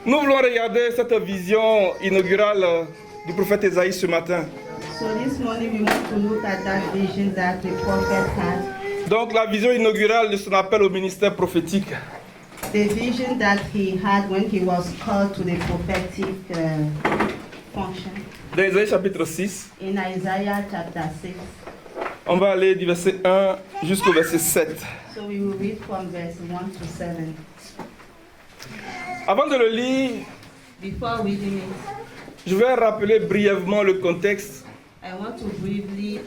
Nous voulons regarder cette vision inaugurale du prophète Ésaïe ce matin. So this morning we want to look at that vision that the prophet had. Donc la vision inaugurale de son appel au ministère prophétique. The vision that he had when he was called to the prophetic function. Dans Ésaïe chapitre 6, In Isaiah chapter 6. on va aller du verset 1 jusqu'au verset 7. So we will read from verse 1 to 7. Avant de le lire, Before reading it, je vais rappeler brièvement le contexte I want to briefly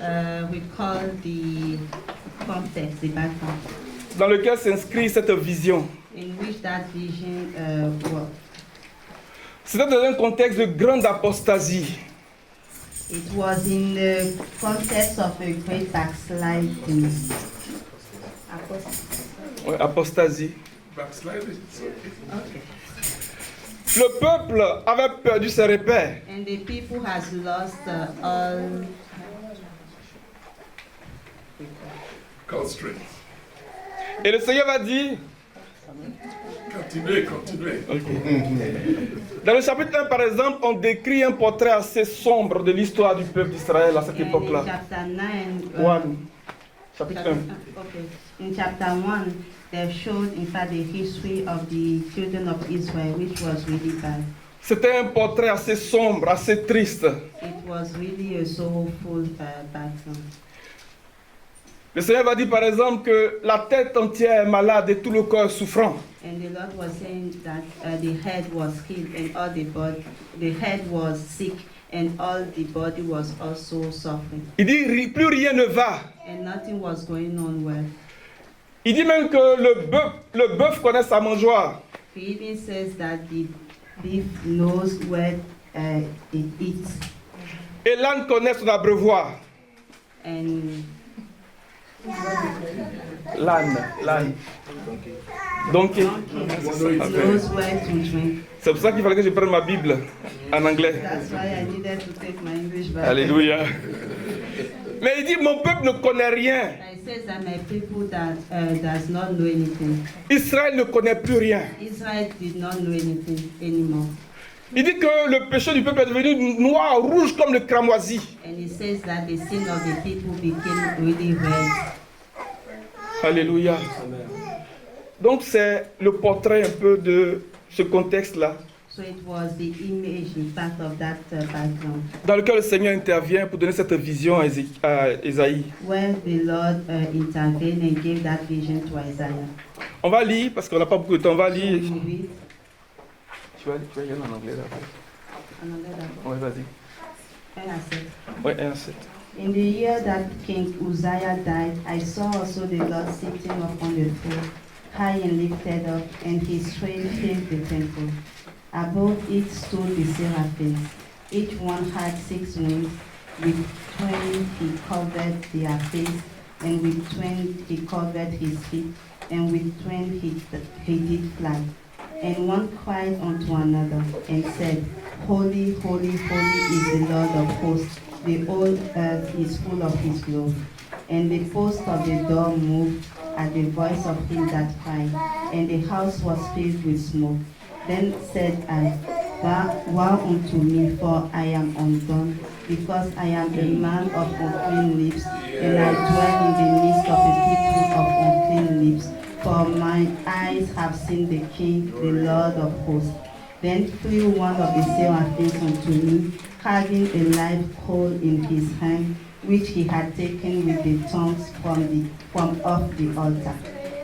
recall the context, the background, dans lequel s'inscrit cette vision. in which that vision was. C'était dans un contexte de grande apostasie. It was in the context of a great backsliding. Ouais, apostasie. Backsliding. Okay. Le peuple avait perdu ses repères. And the people has lost all. Constraint. Et le Seigneur va dire, Continuez. dans le chapitre 1 par exemple, on décrit un portrait assez sombre de l'histoire du peuple d'Israël à cette And in époque-là. chapter 9, 1, chapitre 1. okay. In chapter 1, they showed in fact the history of the children of Israel, which was really bad. C'était un portrait assez sombre, assez triste. It was really a sorrowful background. Le Seigneur va dire par exemple que la tête entière est malade et tout le corps est souffrant. And the Lord was saying that the head was healed and all the head was sick and all the body was also suffering. Il dit plus rien ne va. And nothing was going on well. Il dit même que le bœuf connaît sa mangeoire. He even says that the beef knows where it eats Et l'âne connaît son abreuvoir. and L'âne. Donc, knows where to drink. c'est pour ça qu'il fallait que je prenne ma Bible en anglais. That's why I needed to take my English Bible. Alléluia. Mais il dit, mon peuple ne connaît rien. It says that my people that does not know anything. Israël ne connaît plus rien. Israel did not know anything anymore. Il dit que le péché du peuple est devenu noir, rouge comme le cramoisi. And it says that the sin of the people became really red. Alléluia. Donc c'est le portrait un peu de ce contexte-là, So it was the image, in fact, of that background, dans lequel le Seigneur intervient pour donner cette vision à Ésaïe. where the Lord intervened and gave that vision to Isaiah. On va lire, parce qu'on n'a pas beaucoup de temps, on va So lire. we read Tu vas lire en anglais d'abord. another that. Oui, vas-y. And I said, Oui, 1-7. in the year that King Uzziah died, I saw also the Lord sitting upon the throne, high and lifted up, and his train filled the temple. Above it stood the seraphims. Each one had 6 wings. With 20 he covered their face, and with 20 he covered his feet, and with 20 he did fly. And one cried unto another, and said, Holy, holy, holy is the Lord of hosts. The whole earth is full of his glory. And the post of the door moved at the voice of him that cried, and the house was filled with smoke. Then said I, Woe unto me, for I am undone, because I am a man of unclean lips, and I dwell in the midst of a people of unclean lips. For my eyes have seen the King, the Lord of hosts. Then flew one of the seraphims unto me, having a live coal in his hand, which he had taken with the tongues from off the altar.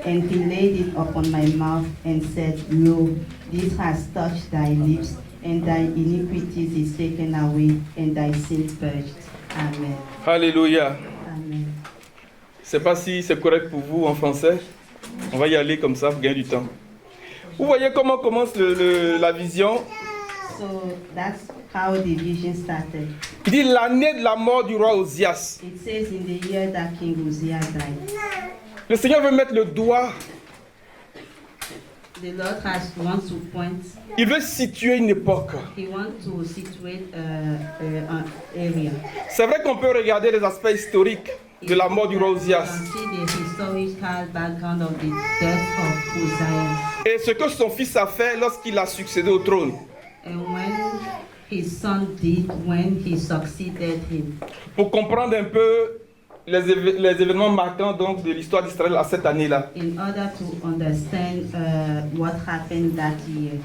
And he laid it upon my mouth and said, Lo, this has touched thy lips, and thy iniquities is taken away, and thy sins purged. Amen. Alléluia. Amen. Je ne sais pas si c'est correct pour vous en français. On va y aller comme ça pour gagner du temps. Vous voyez comment commence la vision. So that's how the vision started. Il dit l'année de la mort du roi Osias. It says in the year that King Uzziah died. Le Seigneur veut mettre le doigt. The Lord wants to point. Il veut situer une époque. He wants to situate an area. C'est vrai qu'on peut regarder les aspects historiques. de la mort du roi You Ozias. can see the historical background of the death of Uzziah. Et ce que son fils a fait lorsqu'il a succédé au trône. And when his son did, when he succeeded him. Pour comprendre un peu les événements marquants donc, de l'histoire d'Israël à cette année-là. In order to understand what happened that year.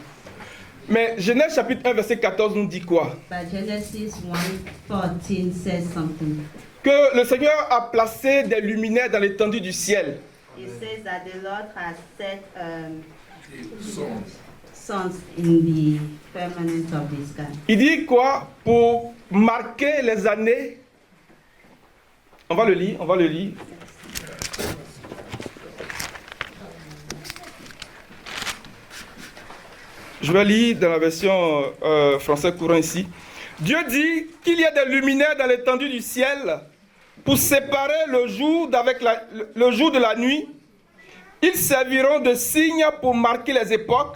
Mais Genèse chapitre 1 verset 14 nous dit quoi? But Genesis 1:14 says something. Que le Seigneur a placé des luminaires dans l'étendue du ciel. It says that the Lord has set suns in the firmament of the sky. Il dit quoi? Pour marquer les années. On va le lire. Je vais lire dans la version français courant ici. Dieu dit qu'il y a des luminaires dans l'étendue du ciel pour séparer le jour de la nuit. Ils serviront de signes pour marquer les époques,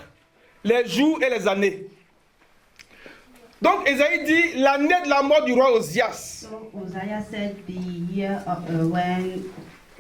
les jours et les années. Donc Ésaïe dit l'année de la mort du roi Ozias. So Uzziah said the year when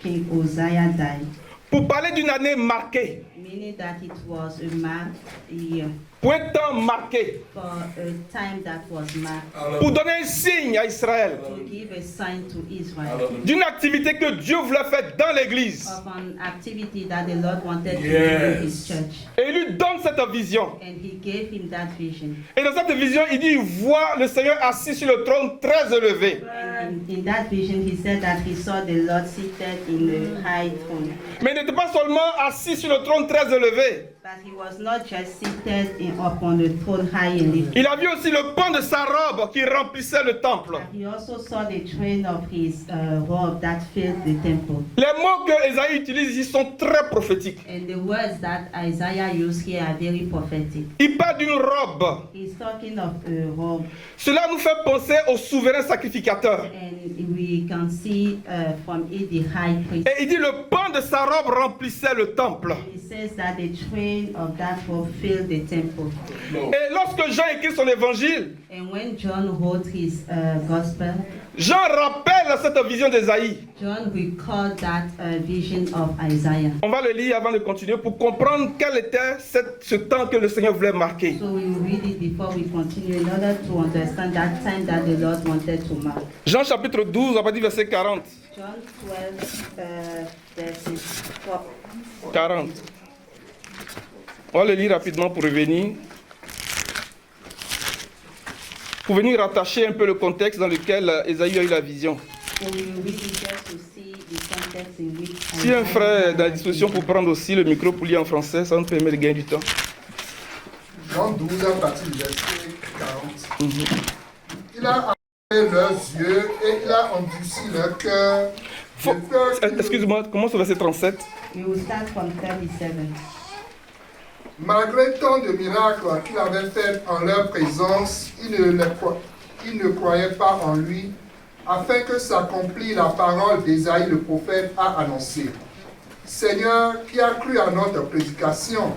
King Uzziah died, Pour parler d'une année marquée, meaning that it was a marked year, pour un temps marqué, for a time that was marked, pour donner un signe à Israël to give a sign to Israel d'une activité que Dieu voulait faire dans l'église. of an activity that the Lord wanted to do in His church. Et il lui donne cette vision. And He gave him that vision. Et dans cette vision, il dit, il voit le Seigneur assis sur le trône très élevé. In that vision, he said that he saw the Lord seated in a high throne. Mais il n'était pas seulement assis sur le trône très élevé. But he was not just seated upon the throne high and lifted. Il a vu aussi le pan de sa robe qui remplissait le temple. He also saw the train of his robe that filled the temple. Les mots que Ésaïe utilise ici sont très prophétiques. And the words that Isaiah used here are very prophetic. Il parle d'une robe. He's talking of a robe. Cela nous fait penser au souverain sacrificateur. And we can see from it the high priest. Et il dit le pan de sa robe remplissait le temple. He says that the train of that robe filled the temple. Et lorsque Jean écrit son évangile, And when John wrote his gospel, Jean rappelle cette vision d'Ésaïe. John recalled that vision of Isaiah. On va le lire avant de continuer pour comprendre quel était ce temps que le Seigneur voulait marquer. So we will read it before we continue in order to understand that time that the Lord wanted to mark. Jean chapitre 12, à partir du verset 40. John 12, verses 40. On va le lire rapidement pour revenir. Pour venir rattacher un peu le contexte dans lequel Ésaïe a eu la vision. So we will read it just to see the context in which Si un frère est dans la disposition pour prendre aussi le micro pour lire en français, ça nous permet de gagner du temps. Jean 12, à partir du verset 40. Il a enlevé leurs yeux et il a endurci leur cœur. Excuse-moi, commence au verset 37. we will start from 37. Malgré tant de miracles qu'il avait faits en leur présence, ils ne croyaient pas en lui, afin que s'accomplisse la parole d'Ésaïe le prophète a annoncé. Seigneur, qui a cru à notre prédication,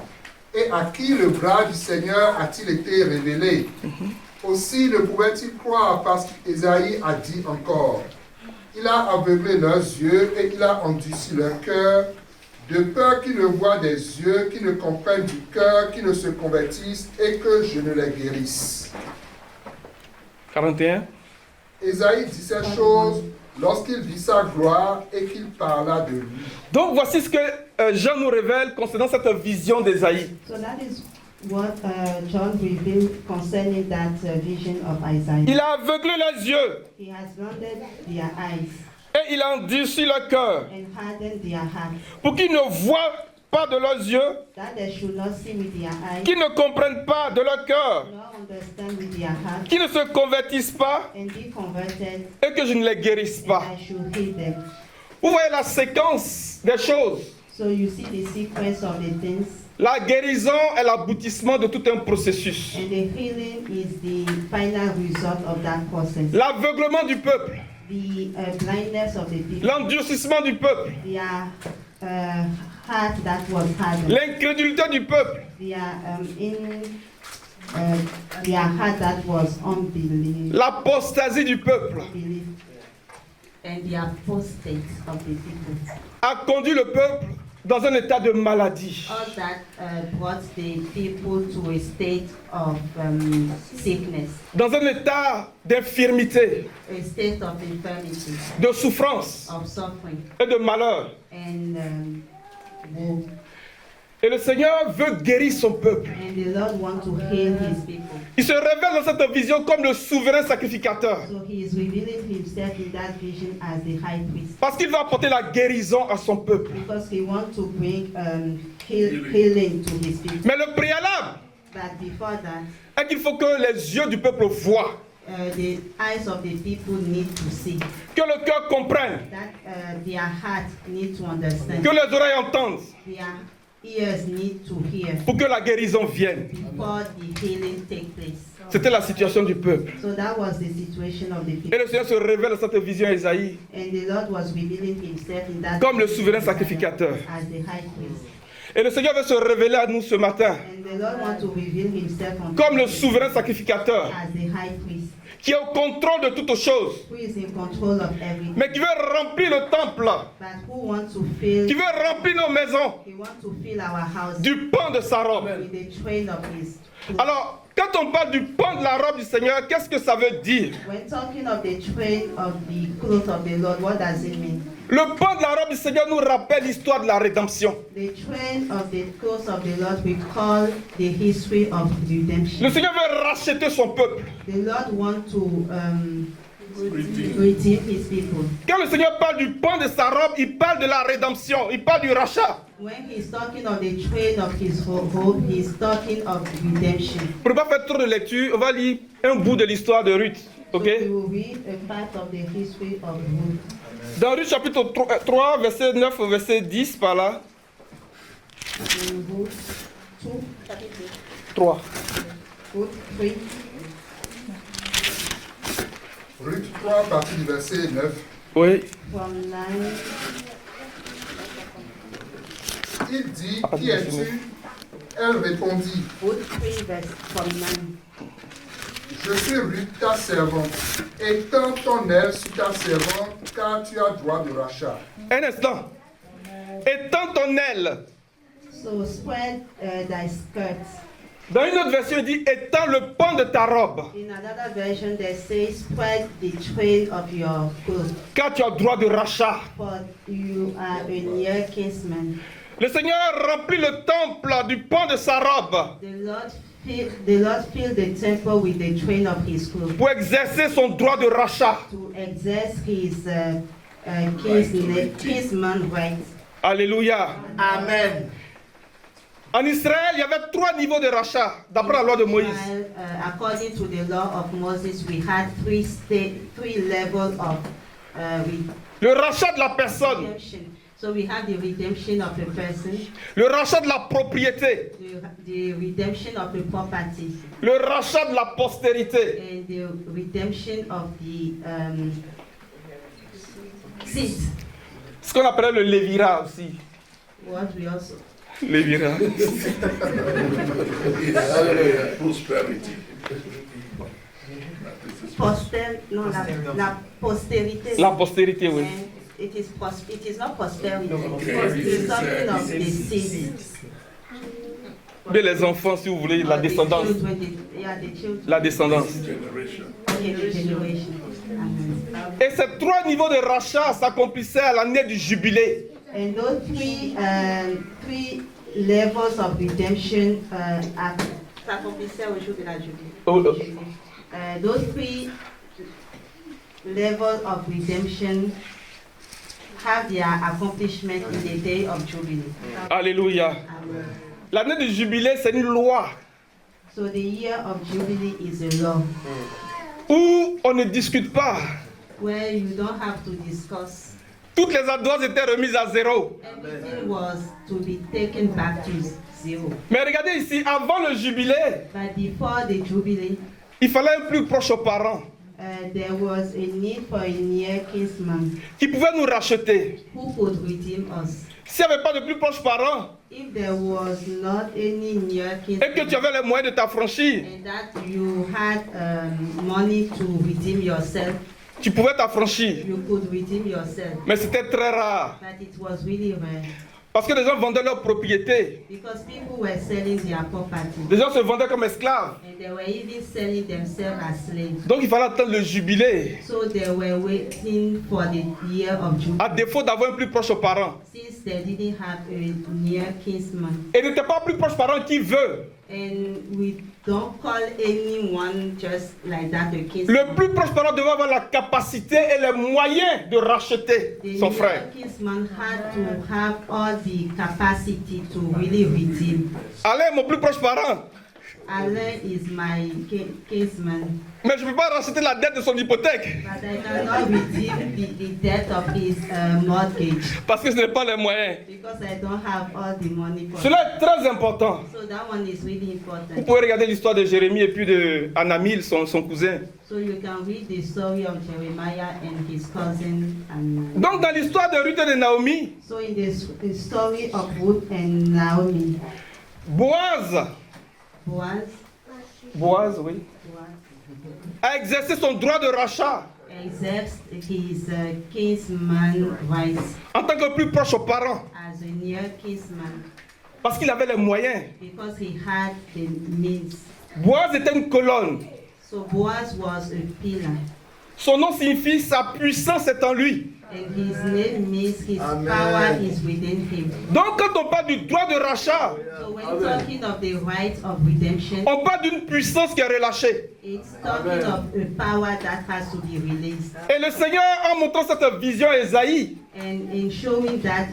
et à qui le bras du Seigneur a-t-il été révélé? Aussi ne pouvait-il croire parce qu'Ésaïe a dit encore. Il a aveuglé leurs yeux et il a endurci leur cœur, de peur qu'ils ne voient des yeux, qu'ils ne comprennent du cœur, qu'ils ne se convertissent et que je ne les guérisse. 41. Ésaïe dit ces choses lorsqu'il vit sa gloire et qu'il parla de lui. Donc voici ce que Jean nous révèle concernant cette vision d'Ésaïe. So that is what John revealed concerning that vision of Isaiah. Il a aveuglé les yeux He has blinded their eyes et il a endurci le cœur and hardened their hearts, pour qu'ils ne voient pas de leurs yeux, that they should not see with their eyes, qu'ils ne comprennent pas de leur cœur, nor understand with their hearts, qu'ils ne se convertissent pas and be converted, et que je ne les guérisse and pas. I should heal them. Vous voyez la séquence des choses. So you see the sequence of the things, La guérison est l'aboutissement de tout un processus. and the healing is the final result of that process. L'aveuglement du peuple, The blindness of the people, l'endurcissement du peuple, their heart that was hardened, l'incrédulité du peuple, their heart that was unbelief, l'apostasie du peuple. and the apostate of the people. a conduit le peuple dans un état de maladie. All that brought the people to a state of sickness, Dans un état d'infirmité, a state of infirmity, de souffrance of suffering, et de malheur. and woe. Et le Seigneur veut guérir son peuple. And the Lord wants to heal his people. Il se révèle dans cette vision comme le souverain sacrificateur. So he is revealing himself in that vision as the high priest. Parce qu'il va apporter la guérison à son peuple. Because he wants to bring healing to his people. Mais le préalable But before that, est qu'il faut que les yeux du peuple voient, the eyes of the people need to see. que le cœur comprenne, That their heart need to understand. que les oreilles entendent, Their ears need to hear pour que la guérison vienne. before the healing take place. C'était la situation du peuple. So that was the situation of the Et people. le Seigneur se révèle dans cette vision à Isaïe And the Lord was revealing himself in that comme le vision souverain sacrificateur. as the high priest. Et le Seigneur veut se révéler à nous ce matin And the Lord wants to reveal himself on comme le souverain sacrificateur as the high priest, qui est au contrôle de toutes choses, who is in control of everything, mais qui veut remplir le temple, but who wants to fill, qui veut remplir nos maisons he wants to fill our house du pan de sa robe. with the train of his clothes. Alors, quand on parle du pan de la robe du Seigneur, qu'est-ce que ça veut dire? When talking of the train of the clothes of the Lord, what does it mean? Le pan de la robe du Seigneur nous rappelle l'histoire de la rédemption. The train of the clothes of the Lord recall the history of Le redemption. Seigneur veut racheter son peuple. The Lord wants to redeem his people. Quand le Seigneur parle du pan de sa robe, il parle de la rédemption, il parle du rachat. When he's talking of the train of his hope, he's talking of redemption. Pour ne pas faire trop de lecture, on va lire un bout de l'histoire de Ruth. Ok? So we will read a part of the history of Ruth. Dans Ruth chapitre 3, verset 9 au verset 10, par là. In Ruth 2, 3. Ruth 3, Ruth 3, à partir du verset 9. Oui. from 9. Il dit, Ah, qui es-tu? Elle répondit, Ruth 3, verse from 9. je suis Ruth, ta servante. Étends ton aile sur ta servante, car tu as droit de rachat. Un instant. Étends ton aile. So spread thy skirts. Dans une autre version, il dit étends le pan de ta robe, In another version, they say spread the train of your clothes, car tu as droit de rachat. for you are a near kinsman. Le Seigneur remplit le temple du pan de sa robe The Lord filled the temple with the train of his clothes pour exercer son droit de rachat. to exercise his kinsman rights. Alléluia. Amen. En Israël, il y avait 3 niveaux de rachat, d'après la loi de Moïse. While, according to the law of Moses, we had three levels of Le rachat de la personne, redemption. So we had the redemption of a person, le rachat de la propriété, the redemption of a property, le rachat de la postérité. and the redemption of the seed. Ce qu'on appelait le lévira aussi. What we also Lévira. Prosperity. la postérité. La postérité, oui. And it is not prosperity. Okay. It is something of the seed. Mais les enfants, si vous voulez, la Or the descendance. children, yeah, the children. La descendance. Generation. Okay, the generation. Amen. Et ces 3 niveaux de rachat s'accomplissaient à l'année du jubilé. And those three levels of redemption are those 3 levels of redemption have their accomplishment in the day of Jubilee. Alléluia. Amen. L'année du jubilé, c'est une loi So the year of Jubilee is a law où on ne discute pas. where you don't have to discuss. Toutes les adresses étaient remises à zéro. Everything was to be taken back to zero. Mais regardez ici, avant le jubilé, But before the Jubilee, il fallait un plus proche aux parents there was a need for a near kinsman qui pouvait nous racheter. who could redeem us. S'il n'y avait pas de plus proches parents If there was not any near et que tu kinsman avais les moyens de t'affranchir, and that you had money to redeem yourself, tu pouvais t'affranchir. you could redeem yourself. Mais c'était très rare. But it was really rare. Parce que les gens vendaient leurs propriétés. Because people were selling their property. Les gens se vendaient comme esclaves. And they were even selling themselves as slaves. Donc il fallait attendre le jubilé. So they were waiting for the year of Jubilee. À défaut d'avoir un plus proche aux parents. Since they didn't have a near kinsman. Et n'était pas plus proche parent qui veut. And we don't call anyone just like that a kinsman. Le plus proche parent devait avoir la capacité et les moyens de racheter The son near frère. kinsman had to have all the capacity to really redeem. Allez, mon plus proche parent. Alain is my kinsman. Mais je ne peux pas racheter la dette de son hypothèque. But I cannot redeem the debt of his mortgage. Parce que ce n'est pas les moyens. Because I don't have all the money for it. Cela est très important. So that one is really Vous important. pouvez regarder l'histoire de Jérémie et puis de Anamil, son cousin. So you can read the story of Jeremiah and his cousin. And Donc dans l'histoire de Ruth et de Naomi, so in the story of Ruth and Naomi, Boaz, Boaz oui, a exercé son droit de rachat exerts his kinsman rights en tant que plus proche aux parents. as a near kinsman Parce qu'il avait les moyens. because he had the means. Boaz était une colonne. So Boaz was a pillar. Son nom signifie sa puissance est en lui. And his name means his power is within him. Donc quand on parle du droit de rachat, So when talking of the right of redemption, on parle d'une puissance qui est relâchée. it's talking of a power that has to be released. Et le Seigneur, en montrant cette vision à Esaïe, And in showing that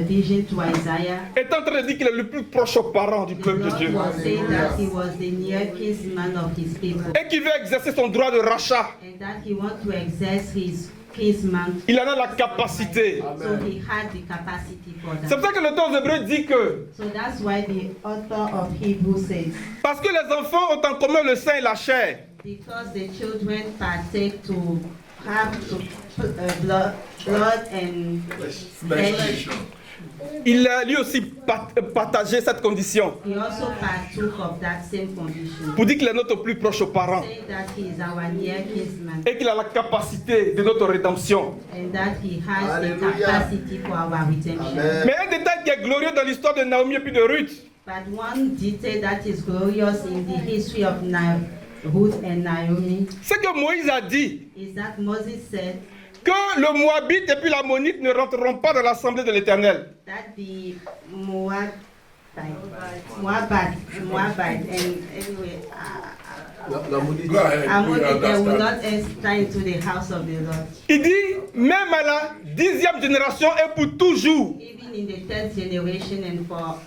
vision to Isaiah, est en train de dire qu'il est le plus proche aux parents du the peuple de Lord Dieu. was saying that he was the near kinsman of his people, Et qu'il veut exercer son droit de rachat. and that he wants to exercise his kinsman. Il en a la capacité. So he had the capacity for C'est that. pour ça que l'auteur aux Hébreux dit que, So that's why the author of Hebrew says, parce que les enfants ont en commun le sang et la chair, because the children partake to have to blood and flesh, il a lui aussi partagé cette condition. he also partook of that same condition. Pour dire qu'il est notre plus proche aux parents. Saying that he is our near kinsman Et qu'il a la capacité de notre rédemption. and that he has Hallelujah. the capacity for our redemption. Amen. Mais un détail qui est glorieux dans l'histoire de Naomi et puis de Ruth, But one detail that is glorious in the history of Ruth and Naomi c'est que Moïse a dit is that Moses said que le Moabite et puis l'Ammonite ne rentreront pas dans l'assemblée de l'Éternel. that the Moabite and anyway, Go ahead. Ammon, they will understand. not enter into the house of the Lord. Il dit, même à la 10e génération et pour toujours. Even in the 10th generation and for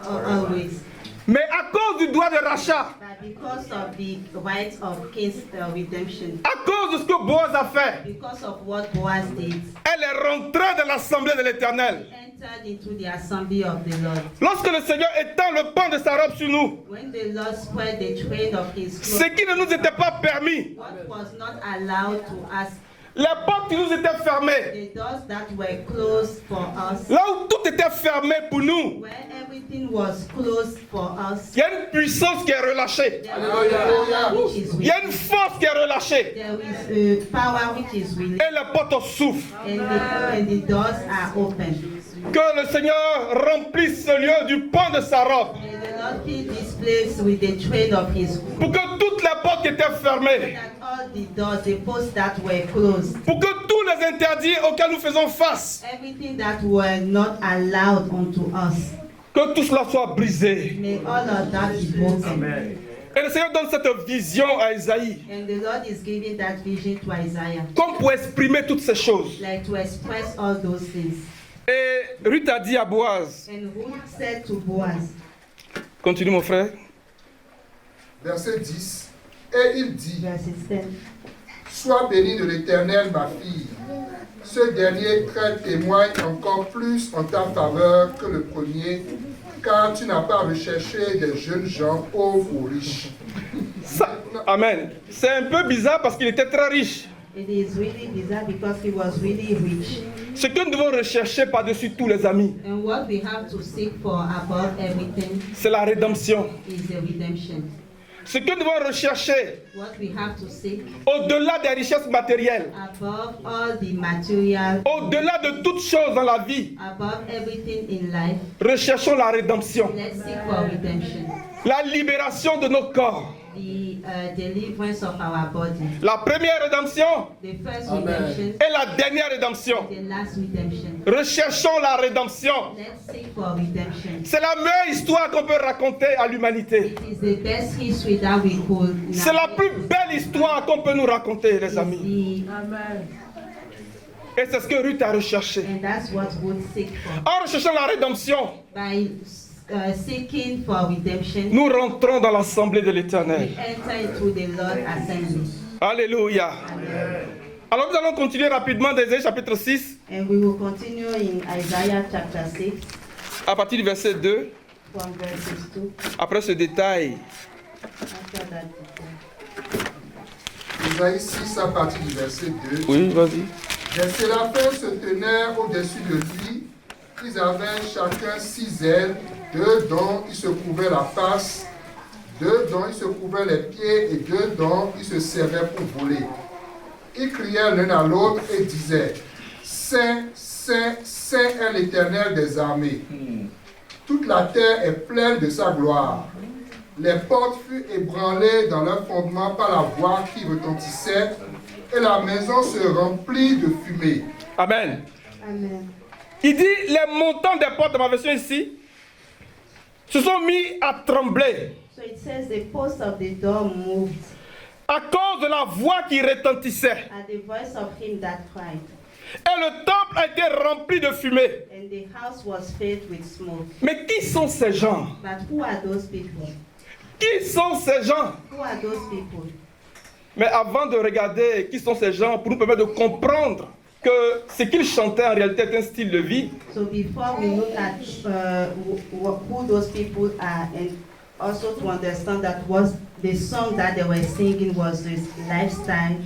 always. Mais à cause du droit de rachat, But because of the right of king's redemption, à cause de ce que Boaz a fait, because of what Boaz did, elle est rentrée dans l'assemblée de l'Éternel. entered into the assembly of the Lord. Lorsque le Seigneur étend le pan de sa robe sur nous, When the Lord spread the train of his ce clothes, qui ne nous était pas permis, what was not allowed to us, les portes qui nous étaient fermées, the doors that were closed for us, là où tout était fermé pour nous, where everything was closed for us, il y a une puissance qui est relâchée. there was a power which is Il y a une released. force qui est relâchée. There is a power which is released, Et les portes s'ouvrent. and the doors are open. Que le Seigneur remplisse ce lieu du pan de sa robe. May the Lord fill this place with the train of his clothes, Pour que toutes les portes qui étaient fermées, that all the doors, the posts that were closed, pour que tous les interdits auxquels nous faisons face, everything that were not allowed unto us, que tout cela soit brisé. may all of that be broken. Et le Seigneur donne cette vision à Isaïe, And the Lord is giving that vision to Isaiah, comme pour exprimer toutes ces choses. like to express all those things. Et Ruth a dit à Boaz, And Ruth said to Boaz, continue mon frère, Verset 10. Et il dit, verses 10, sois bénie de l'Éternel, ma fille. Ce dernier trait témoigne encore plus en ta faveur que le premier, car tu n'as pas recherché des jeunes gens pauvres ou riches. Amen. C'est un peu bizarre parce qu'il était très riche. it is really bizarre because he was really rich. Ce que nous devons rechercher par-dessus tous les amis, And what we have to seek for above everything c'est la rédemption. is the redemption. Ce que nous devons rechercher, what we have to seek, au-delà des richesses matérielles, above all the material, au-delà de toutes choses dans la vie, above everything in life, recherchons la rédemption, let's seek for redemption, la libération de nos corps. the deliverance of our body, La première rédemption the first Amen. redemption, et la dernière rédemption. the last redemption. Recherchons la rédemption. Let's seek for redemption. C'est la meilleure histoire qu'on peut raconter à l'humanité. It is the best history that we could. C'est la plus belle histoire qu'on peut nous raconter, les amis. Et c'est ce que Ruth a recherché. And that's what we'll seek for. En recherchant la rédemption, By seeking for redemption, nous rentrons dans l'assemblée de we l'Éternel. enter into the Lord's assembly. Alléluia. Alors nous allons continuer rapidement dans Ésaïe chapitre 6, And we will continue in Isaiah chapter 6, à partir du verset 2. from verses 2. Après ce détail, After that, Isaïe 6 à partir du verset 2. oui, vas-y. Les séraphins se tenaient au-dessus de lui. Ils avaient chacun 6 ailes, 2 dont ils se couvraient la face, 2 dont ils se couvraient les pieds et 2 dont ils se servaient pour voler. Ils criaient l'un à l'autre et disaient, Saint, Saint, Saint est l'Éternel des armées. Toute la terre est pleine de sa gloire. Les portes furent ébranlées dans leur fondement par la voix qui retentissait, et la maison se remplit de fumée. Amen. Amen. Il dit, les montants des portes, dans ma version ici, se sont mis à trembler So it says the posts of the door moved à cause de la voix qui retentissait. at the voice of him that cried, Et le temple a été rempli de fumée. and the house was filled with smoke. Mais qui sont ces gens? But who are those people? Qui sont ces gens? Who are those people? Mais avant de regarder qui sont ces gens, pour nous permettre de comprendre que ce qu'ils chantaient en réalité est un style de vie, So before we look at who those people are, and also to understand that was the song that they were singing was this lifestyle,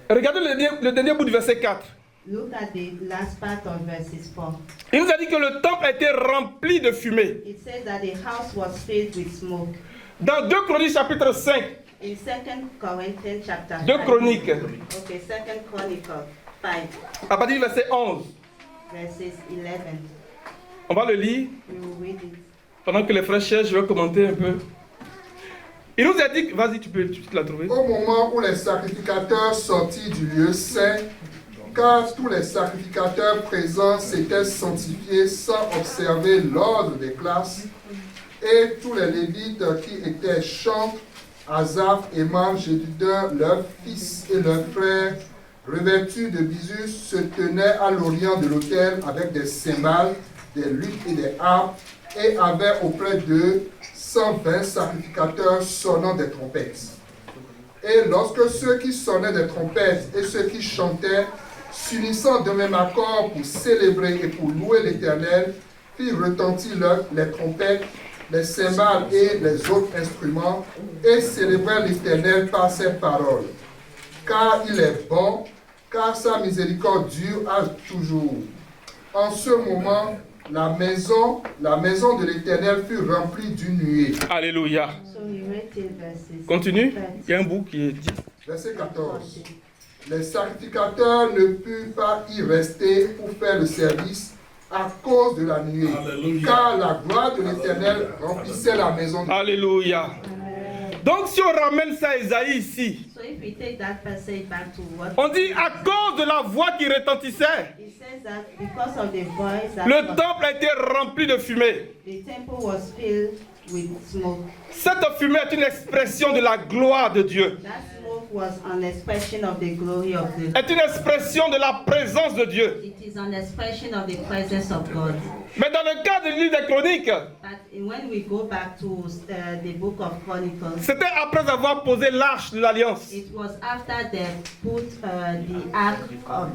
regardez le dernier bout du verset 4. look at the last part of verses 4. Il nous a dit que le temple a été rempli de fumée. It says that the house was filled with smoke. Dans 2 Chroniques chapitre 5, In 2 Corinthians chapter 5. 2 Chroniques, Okay, 2 Chronicles 5, à partir du verset 11, verses 11. on va le lire. We will read it. Pendant que les frères cherchent, je vais commenter un peu. Il nous a dit, vas-y, tu peux la trouver. Au moment où les sacrificateurs sortirent du lieu saint, car tous les sacrificateurs présents s'étaient sanctifiés sans observer l'ordre des classes, et tous les Lévites qui étaient chantres, Asaph, Éman, Jéduthun, leurs fils et leurs frères, revêtus de bisus, se tenaient à l'orient de l'autel avec des cymbales, des luttes et des harpes, et avaient auprès d'eux 120 sacrificateurs sonnant des trompettes. Et lorsque ceux qui sonnaient des trompettes et ceux qui chantaient, s'unissant de même accord pour célébrer et pour louer l'Éternel, firent retentir les trompettes, les cymbales et les autres instruments, et célébrèrent l'Éternel par ses paroles. Car il est bon, car sa miséricorde dure à toujours. En ce moment, la maison de l'Éternel fut remplie d'une nuée. Alléluia. So we read till verses Continue. 13. Il y a un bout qui est dit. Verset 14. Les sacrificateurs ne purent pas y rester pour faire le service à cause de la nuée, car la gloire de l'Éternel remplissait la maison de l'Éternel. Alléluia. Donc si on ramène ça à Isaïe ici, So if we take that passage back to what on dit à cause de la voix qui retentissait, it says, that because of the voice that le temple a été rempli de fumée. the temple was filled with smoke. Cette fumée est une expression de la gloire de Dieu. That smoke was an expression of the glory of the Est une expression de la présence de Dieu. It is an expression of the presence of God. Mais dans le cas du livre des Chroniques, But when we go back to the book of Chronicles, c'était après avoir posé l'arche de l'alliance. it was after they put the ark of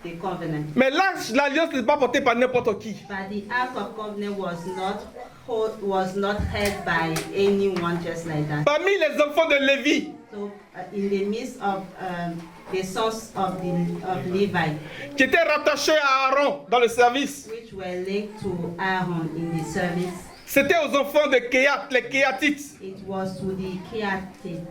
the covenant. Mais l'arche de l'alliance n'est pas portée par n'importe qui. But the ark of covenant was not held by anyone just like that. Parmi les enfants de Lévi, So in the midst of the sons of Levi, qui étaient rattachés à Aaron dans le service, which were linked to Aaron in the service, C'était aux enfants de Kéat, les Kéatites, It was to the Keatites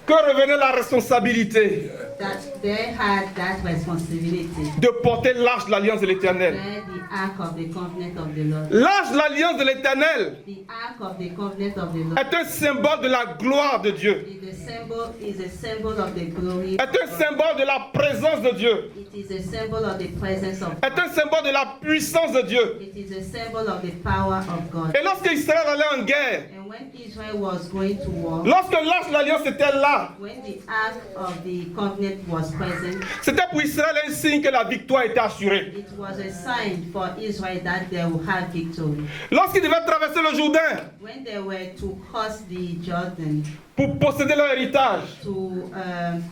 que revenait la responsabilité that they had that responsibility. de porter l'arche de l'alliance de l'Éternel. Bear the ark of the covenant of the Lord. L'arche de l'alliance de l'Éternel The ark of the covenant of the Lord est un symbole de la gloire de Dieu, is a symbol of the glory. est un symbole de la présence de Dieu, It is a symbol of the presence of est un symbole de la puissance de Dieu. It is a symbol of the power of God. Et lorsque Israël allait en guerre, And when Israel was going to war, lorsque l'arche de l'alliance était là, when the ark of the covenant was present, c'était pour Israël un signe que la victoire était assurée. it was a sign for Israel that they will have victory. Lorsqu'ils devaient traverser le Jourdain When they were to cross the Jordan pour posséder leur héritage, to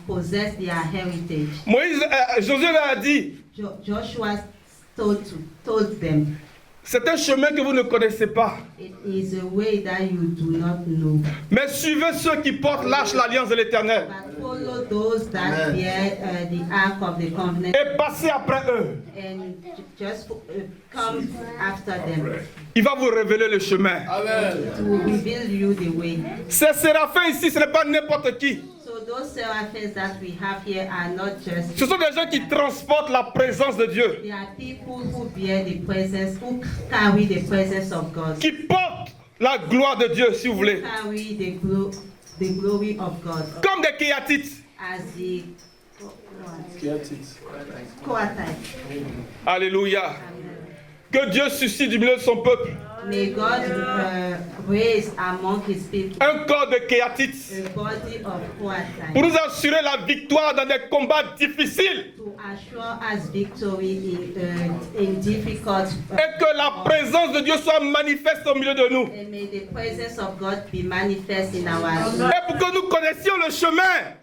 possess their heritage, Josué leur a dit, Joshua told them, c'est un chemin que vous ne connaissez pas, it is a way that you do not know. mais suivez ceux qui portent l'arche de l'alliance de l'Éternel But follow those that bear the ark of the covenant et passez après eux. and just come after them. Il va vous révéler le chemin. It will reveal you the way. Ces séraphins ici, ce n'est pas n'importe qui. So those seraphims that we have here are not just, Ce sont des gens qui transportent la présence de Dieu, they are people who bear the presence, who carry the presence of God, qui portent la gloire de Dieu, si vous voulez, carry the glory of God, comme des Kéatites. as the Keatites. Kohathites. Alléluia. Que Dieu suscite du milieu de son peuple May God raise among his people un corps de Kéatites a body of pour Kohathites nous assurer la victoire dans des combats difficiles to assure us victory in difficult et que la présence de Dieu soit manifeste au milieu de nous and may the presence of God be manifest in our lives, et pour que nous connaissions le chemin.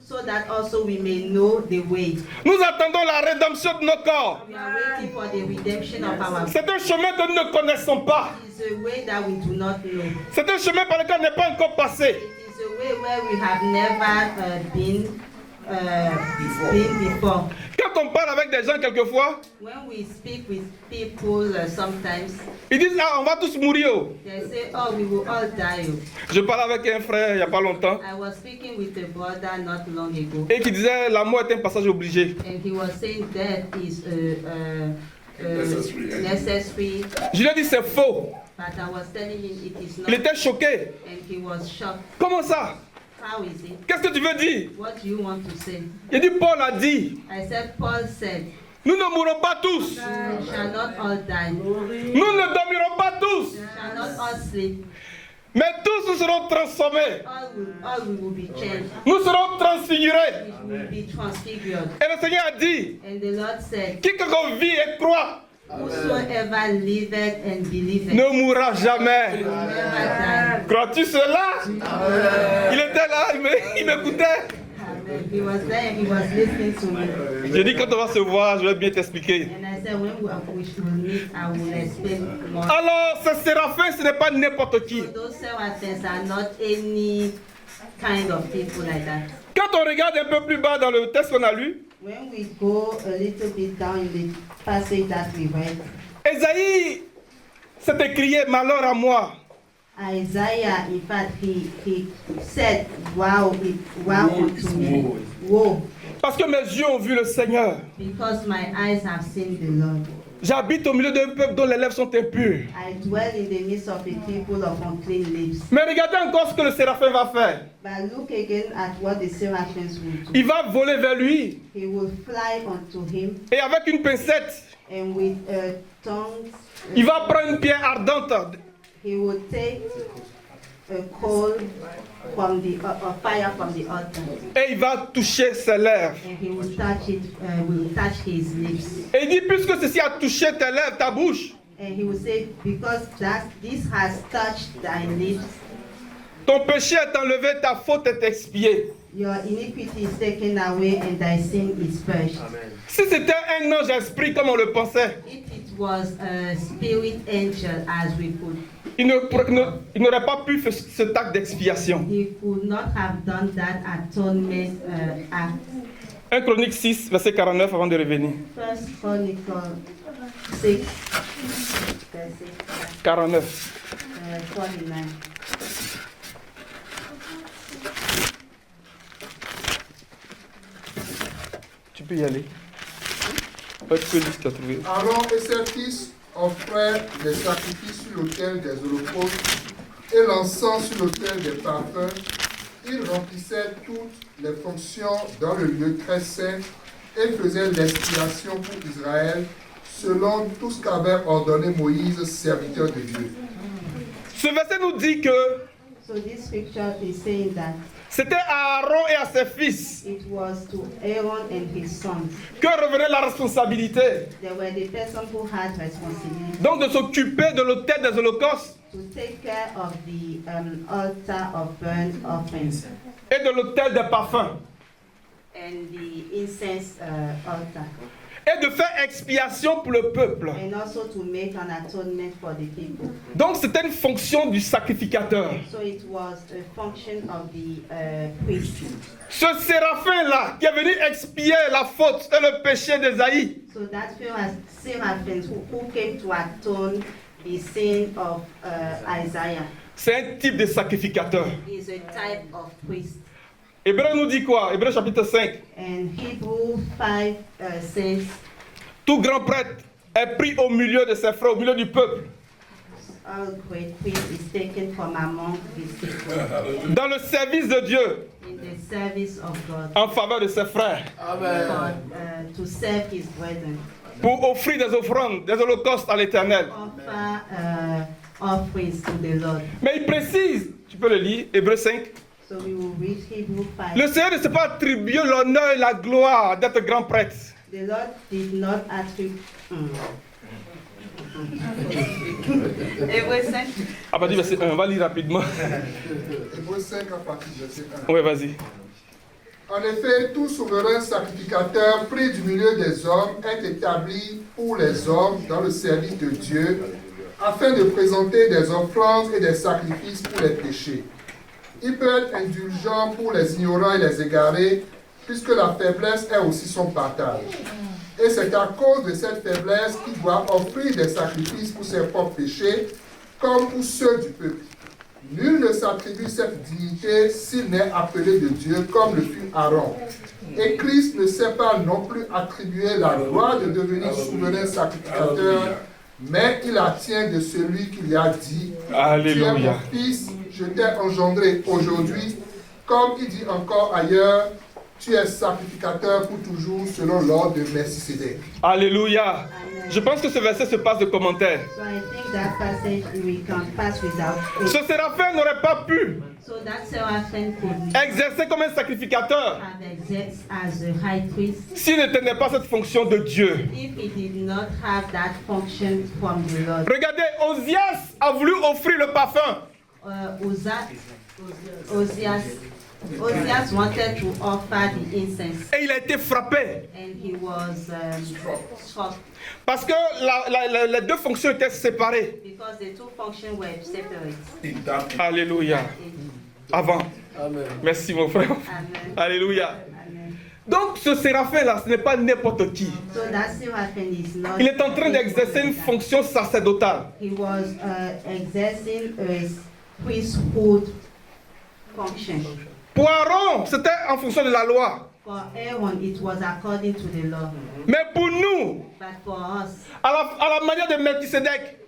so that also we may know the way. Nous attendons la rédemption de nos corps. We are waiting for the redemption of our. C'est un chemin que nous ne connaissons pas. It is a way that we do not know. C'est un chemin par lequel on n'est pas encore passé. It is a way where we have never been before. Quand on parle avec des gens quelquefois, When we speak with people sometimes, ils disent ah, on va tous mourir. they say, oh, we will all die. Je parlais avec un frère il n'y a pas longtemps I was speaking with a brother not long ago, et qui disait la mort est un passage obligé. and he was saying death is necessary, Je lui ai dit c'est faux. but I was telling him it is Il not, était choqué. and he was shocked. Comment ça? How is it? Qu'est-ce que tu veux dire? What do you want to say? Il dit Paul a dit I said, Paul said, nous ne mourrons pas tous. we shall not all die, Nous ne dormirons pas tous. we shall not all sleep, Mais tous nous serons transformés. all we will be changed, Nous serons transfigurés. we will be transfigured. Et le Seigneur a dit And the Lord said, quiconque vit et croit whosoever liveth and believeth ne mourra jamais. will never die. Crois-tu cela? Il était là, il m'écoutait. Amen. He was there, he was listening to me. J'ai dit quand on va se voir, je vais bien t'expliquer. And I said, when we should meet, I will explain more. Alors, ces séraphins, ce n'est pas n'importe qui. So those seraphims are not any kind of people like that. Quand on regarde un peu plus bas dans le texte qu'on a lu, When we go a little bit down in the passage that we read, Ésaïe s'est écrié malheur à moi. Isaiah, in fact, he said, wow unto me, woe, Parce que mes yeux ont vu le Seigneur. because my eyes have seen the Lord. J'habite au milieu d'un peuple dont les lèvres sont impures. I dwell in the midst of a people of unclean lips. Mais regardez encore ce que le séraphin va faire. But look again at what the seraphims will do. Il va voler vers lui He will fly unto him, et avec une pincette, and with tongues, il va prendre une pierre ardente he will take a coal from the fire from the altar, et il va toucher ses lèvres. and he will touch it, will touch his lips. Et il dit, puisque ceci a touché tes lèvres, ta bouche, And he will say, because this has touched thy lips, ton péché est enlevé, ta faute est expiée. your iniquity is taken away and thy sin is purged. Si c'était un ange esprit comme on le pensait, If it was a spirit angel, as we could, il n'aurait pas pu faire cet acte d'expiation. he could not have done that atonement act. 1 Chronique 6, verset 49 avant de revenir. First Chronicle 6, verse 6. 49. 49. Tu peux y aller. Ouais, tu peux lire ce que tu as trouvé. Aaron et ses fils offraient des sacrifices sur l'autel des holocaustes et l'encens sur l'autel des parfums. Ils remplissaient toutes les fonctions dans le lieu très saint et faisaient l'expiation pour Israël selon tout ce qu'avait ordonné Moïse, serviteur de Dieu. Ce verset nous dit que So this scripture is saying that c'était à Aaron et à ses fils it was to Aaron and his sons. que revenait la responsabilité. They were the person who had responsibility Donc de s'occuper de l'autel des holocaustes to take care of the altar of burnt offerings et de l'autel des parfums. and the incense altar, Et de faire expiation pour le peuple. and also to make an atonement for the people. Donc c'était une fonction du sacrificateur. So it was a function of the priest. Ce séraphin-là qui est venu expier la faute et le péché d'Ésaïe, So that seraphim who came to atone the sin of Isaiah c'est un type de sacrificateur. is a type of priest. Hébreu nous dit quoi? Hébreu chapitre 5. And Hebrew 5 says, Tout grand prêtre est pris au milieu de ses frères, au milieu du peuple, all great priest is taken from among his people dans le service de Dieu, in the service of God en faveur de ses frères, to serve his brethren, pour offrir des offrandes, des holocaustes à l'Éternel. offer offerings to the Lord. Mais il précise, tu peux le lire, Hébreu 5, So we will read Hebrew 5. le Seigneur ne s'est pas attribué l'honneur et la gloire d'être grand prêtre. The Lord did not attribute. Hebrew 5. À partir du verset 1, on va lire rapidement. Hébreux 5 à partir du verset 1. Oui, vas-y. En effet, tout souverain sacrificateur pris du milieu des hommes est établi pour les hommes dans le service de Dieu, afin de présenter des offrandes et des sacrifices pour les péchés. Il peut être indulgent pour les ignorants et les égarés, puisque la faiblesse est aussi son partage. Et c'est à cause de cette faiblesse qu'il doit offrir des sacrifices pour ses propres péchés, comme pour ceux du peuple. Nul ne s'attribue cette dignité s'il n'est appelé de Dieu, comme le fut Aaron. Et Christ ne s'est pas non plus attribué la gloire de devenir souverain sacrificateur, mais il la tient de celui qui lui a dit, « Tu es Alléluia. mon fils, je t'ai engendré aujourd'hui. » Comme il dit encore ailleurs, « Tu es sacrificateur pour toujours selon l'ordre de Melchisédek. » Alléluia. Je pense que ce verset se passe de commentaires. So I think that passage we can pass without it. Ce séraphin n'aurait pas pu So that seraphim could exercer comme un sacrificateur have exercised as a high priest s'il ne tenait pas cette fonction de Dieu. if he did not have that function from the Lord. Regardez, Osias a voulu offrir le parfum. Ozias wanted to offer the incense, Et il a été frappé. and he was struck Parce que les deux fonctions étaient séparées. because the two functions were separate. Alléluia. Avant. Amen. Merci mon frère. Amen. Alléluia. Amen. Donc ce séraphin-là, ce n'est pas n'importe qui. So that seraphim is not. Il est en train d'exercer une fonction sacerdotale. He was exercising a priesthood function. Pour Aaron, c'était en fonction de la loi. For Aaron, it was according to the law. Mais pour nous, But for us, à la manière de Melchisédek,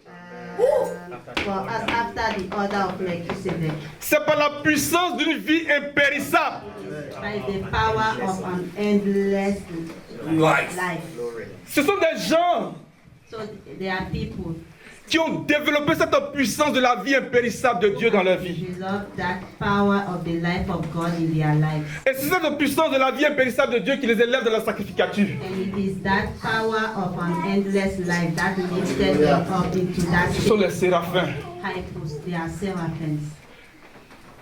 for us after the order of Melchizedek, c'est par la puissance d'une vie impérissable. by the power of an endless life. Ce sont des gens So there are people qui ont développé cette puissance de la vie impérissable de Dieu dans leur vie. develop that power of the life of God in their lives. Et c'est cette puissance de la vie impérissable de Dieu qui les élève de la sacrificature. And it is that power of an endless life that lifted them up into that Ce sont les séraphins. high post. They are seraphims.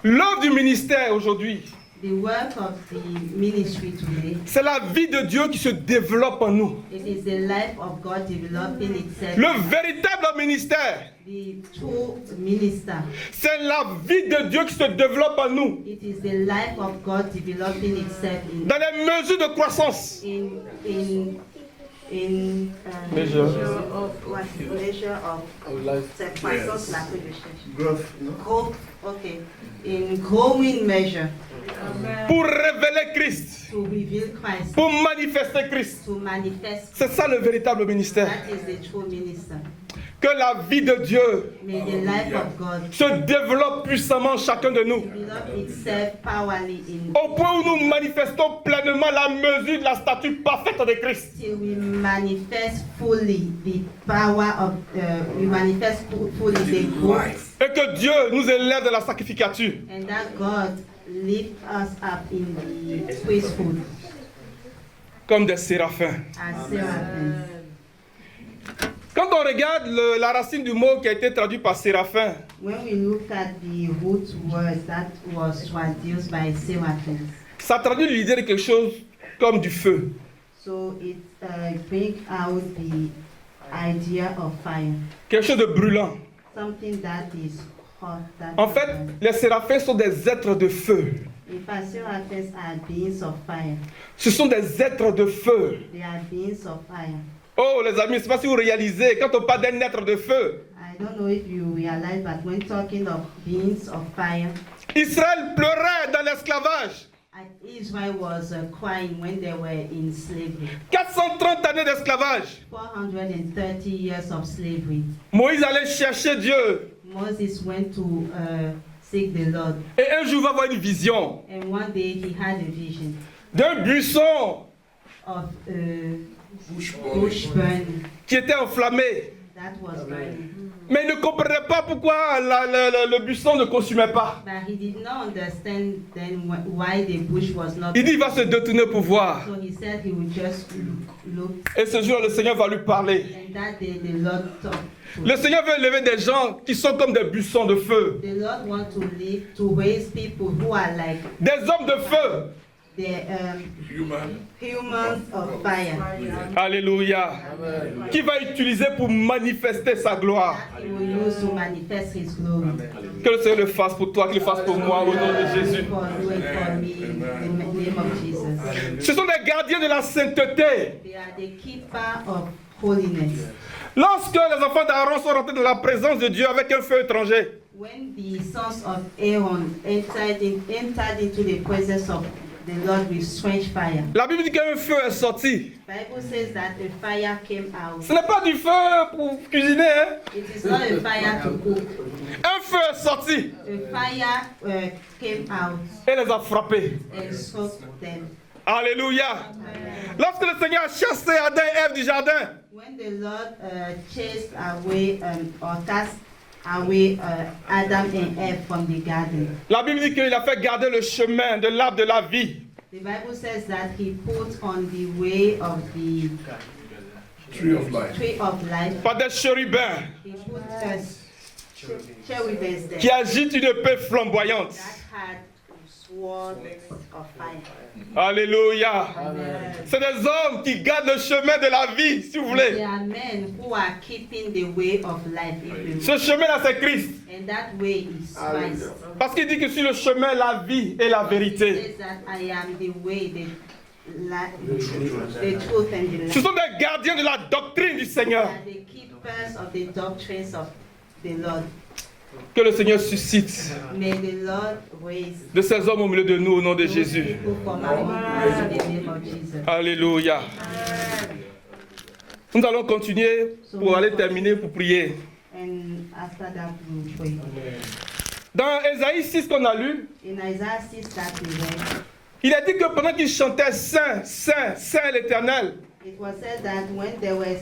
L'œuvre du ministère aujourd'hui, The work of the ministry today, c'est la vie de Dieu qui se développe en nous. it is the life of God developing itself. Le véritable ministère, The true minister, c'est la vie de Dieu qui se développe en nous. it is the life of God developing itself Dans les mesures de croissance. in In Measure. measure of life. croissance, la recherche. Growth, non? Growth, okay. In growing measure, Pour révéler Christ. to reveal Christ, Pour manifester Christ. to manifest. C'est ça le véritable ministère. That is the true minister. Que la vie de Dieu May the life of God se développe puissamment en chacun de nous. develop itself powerfully in Au point où nous manifestons pleinement la mesure de la stature parfaite de Christ. till we manifest fully the power of fully the growth, Et que Dieu nous élève de la sacrificature. and that God lift us up in the priesthood Comme des séraphins. as seraphim. Quand on regarde la racine du mot qui a été traduit par séraphin, When we look at the root word that was traduced by seraphim, ça traduit l'idée de quelque chose comme du feu. so it brings out the idea of fire, Quelque chose de brûlant. something that is hot. That En fait, les séraphins sont des êtres de feu. in fact, seraphims are beings of fire. Ce sont des êtres de feu. They are beings of fire. Oh les amis, je ne sais pas si vous réalisez, quand on parle d'un être de feu, I don't know if you realize, but when talking of beings of fire, Israël pleurait dans l'esclavage. Israel was crying when they were in slavery. 430 années d'esclavage. 430 years of slavery. Moïse allait chercher Dieu. Moses went to seek the Lord, Et un jour, il va avoir une vision and one day he had a vision d'un buisson of bush burning qui était enflammé. that was burning. Mais il ne comprenait pas pourquoi le buisson ne consumait pas. But he did not understand then why the bush was not. Il dit, il va se détourner pour voir. So he said he would just look, Et ce jour, le Seigneur va lui parler. and that day the Lord talked to him. Le Seigneur veut élever des gens qui sont comme des buissons de feu. The Lord wants to raise people who are like Des hommes de feu. the humans of fire. Alléluia. Qui va utiliser pour manifester sa gloire. That he will use to manifest his glory. Que le Seigneur le fasse pour toi, qu'il le fasse pour moi, au nom de Jésus. For do it for me in the name of Jesus. Ce sont des gardiens de la sainteté. They are the keeper of holiness. Lorsque les enfants d'Aaron sont rentrés dans la présence de Dieu avec un feu étranger, When the sons of Aaron entered into the presence of the Lord with strange fire, la Bible dit qu'un feu est sorti. Bible says that the fire came out. Ce n'est pas du feu pour cuisiner, hein? It is not a fire to cook. Un feu est sorti A fire came out et les a frappés. and struck them. Alléluia. Lorsque le Seigneur a chassé Adam et Ève du jardin, When the Lord chased away or cast away Adam and Eve from the garden, la Bible dit qu'il a fait garder le chemin de l'arbre de la vie. the Bible says that he put on the way of the Tree of life. tree of life, Par des chérubins he put cherubims there qui agitent une épée flamboyante. that had swords of fire. Alléluia. Amen. C'est des hommes qui gardent le chemin de la vie, si vous There voulez. are men who are keeping the way of life, if you Ce will. chemin-là, c'est Christ. And that way is Christ. Parce qu'il dit que sur le chemin, la vie et la He vérité. says that I am the way, the truth and the Ce life. sont des gardiens de la doctrine du They Seigneur. are the keepers of the doctrines of the Lord. Que le Seigneur suscite May the Lord raise de ces hommes au milieu de nous au nom de those Jésus. people from among us in the name of Jesus. Alléluia. Nous allons continuer pour aller terminer, pour prier. And after that, we will pray. Dans Ésaïe 6 qu'on a lu, In Isaiah 6 that we read, il a dit que pendant qu'ils chantaient Saint, Saint, Saint l'Éternel, it was said that when they were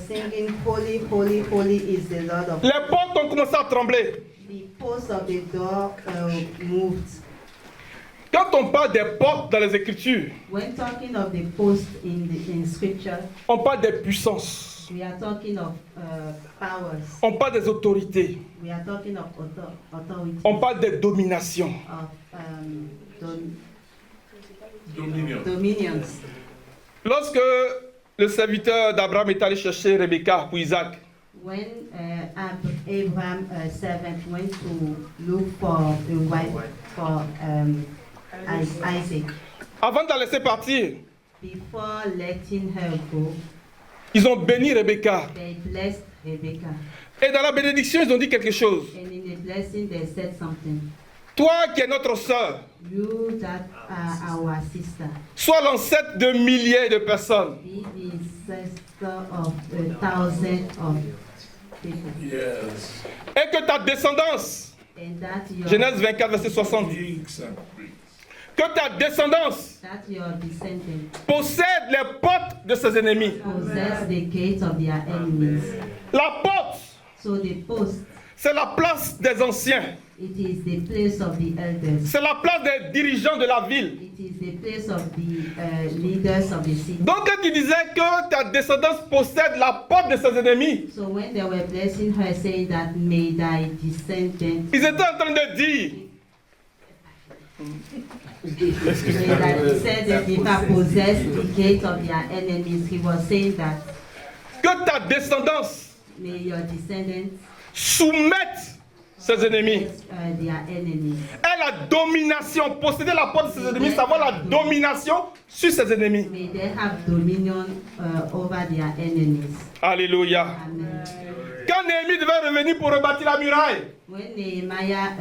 singing, Holy, Holy, Holy is the Lord of les portes ont commencé à trembler. the posts of the door moved. Quand on parle des portes dans les Écritures, When talking of the post in Scripture, on parle des puissances, we are talking of powers. on parle des autorités, We are talking of authority, on parle des dominations. of dominions. Lorsque le serviteur d'Abraham est allé chercher Rebecca pour Isaac, When Abraham servant went to look for a wife for Isaac, avant de la laisser partir, before letting her go, Ils ont béni Rebecca. They blessed Rebecca. Et dans la bénédiction, ils ont dit quelque chose. And in the blessing, they said something. Toi qui es notre sœur, You that are our sister. sois l'ancêtre de milliers de personnes. Be the sister of 1,000 of people. Yes. Et que ta descendance, And that your, Genèse 24, verset 60, que ta descendance that your descendants possède les portes de ses ennemis. possess the gates of their enemies. La porte, So the post, c'est la place des anciens. it is the place of the elders. C'est la place des dirigeants de la ville. It is the place of the leaders of the city. Donc quand il disait que ta descendance possède la porte de ses ennemis, So when they were blessing her, saying that may thy descendants, ils étaient en train de dire, may thy descendants possess the gate of their enemies. He was saying that que ta descendance may your descendants soumette ses ennemis. their enemies. Et la domination, posséder la porte de ses ennemis, savoir la domination sur ses ennemis. May they have dominion over their enemies. Alléluia. Amen. Quand Néhémie devait revenir pour rebâtir la muraille, When Nehemiah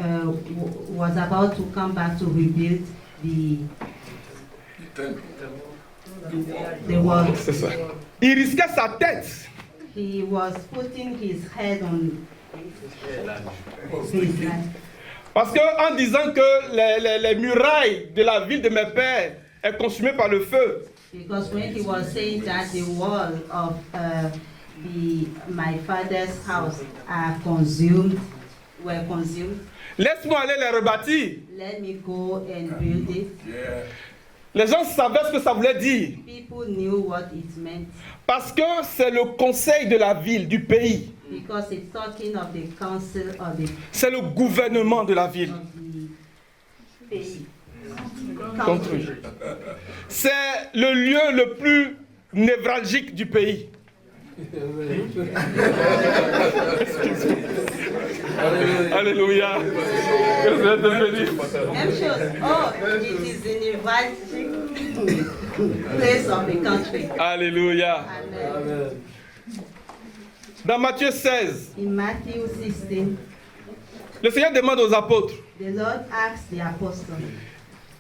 was about to come back to rebuild the wall, c'est ça, il risquait sa tête. he was putting his head on his head. Parce qu'en disant que les murailles de la ville de mes pères est consumée par le feu, Because when he was saying that the wall of my father's house were consumed, laisse-moi aller les rebâtir. let me go and build it. Les gens savaient ce que ça voulait dire. People knew what it meant Parce que c'est le conseil de la ville, du pays. because it's talking of the council of the C'est le gouvernement de la ville. pays. Contre- C'est le lieu le plus névralgique du pays. Alléluia. Que Dieu te bénisse. Même chose. Oh, it is in the place of the country. Alléluia. And Dans Matthieu 16, in Matthew 16, le Seigneur demande aux apôtres, the Lord asked the apostles,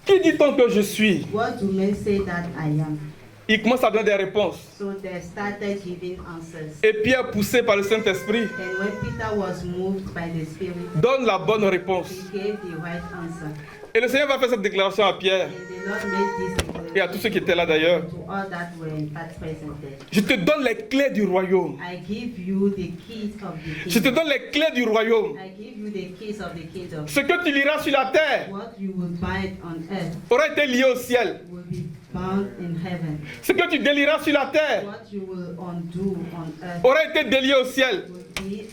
qui dit-on que je suis? what do men say that I am? Il commence à donner des réponses. So they started giving answers. Et Pierre, poussé par le Saint-Esprit, And when Peter was moved by the Spirit, donne la bonne réponse. he gave the right answer. Et le Seigneur va faire cette déclaration à Pierre And the Lord made this et à tous ceux qui étaient là d'ailleurs. to all that were in fact present there. Je te donne les clés du royaume. I give you the keys of the Je te kingdom. donne les clés du royaume. I give you the keys of the kingdom. Ce que tu liras sur la terre What you will bind on earth aura été lié au ciel. will be bound in heaven. Ce que tu délieras sur la terre What you will undo on earth aura été délié au ciel. will be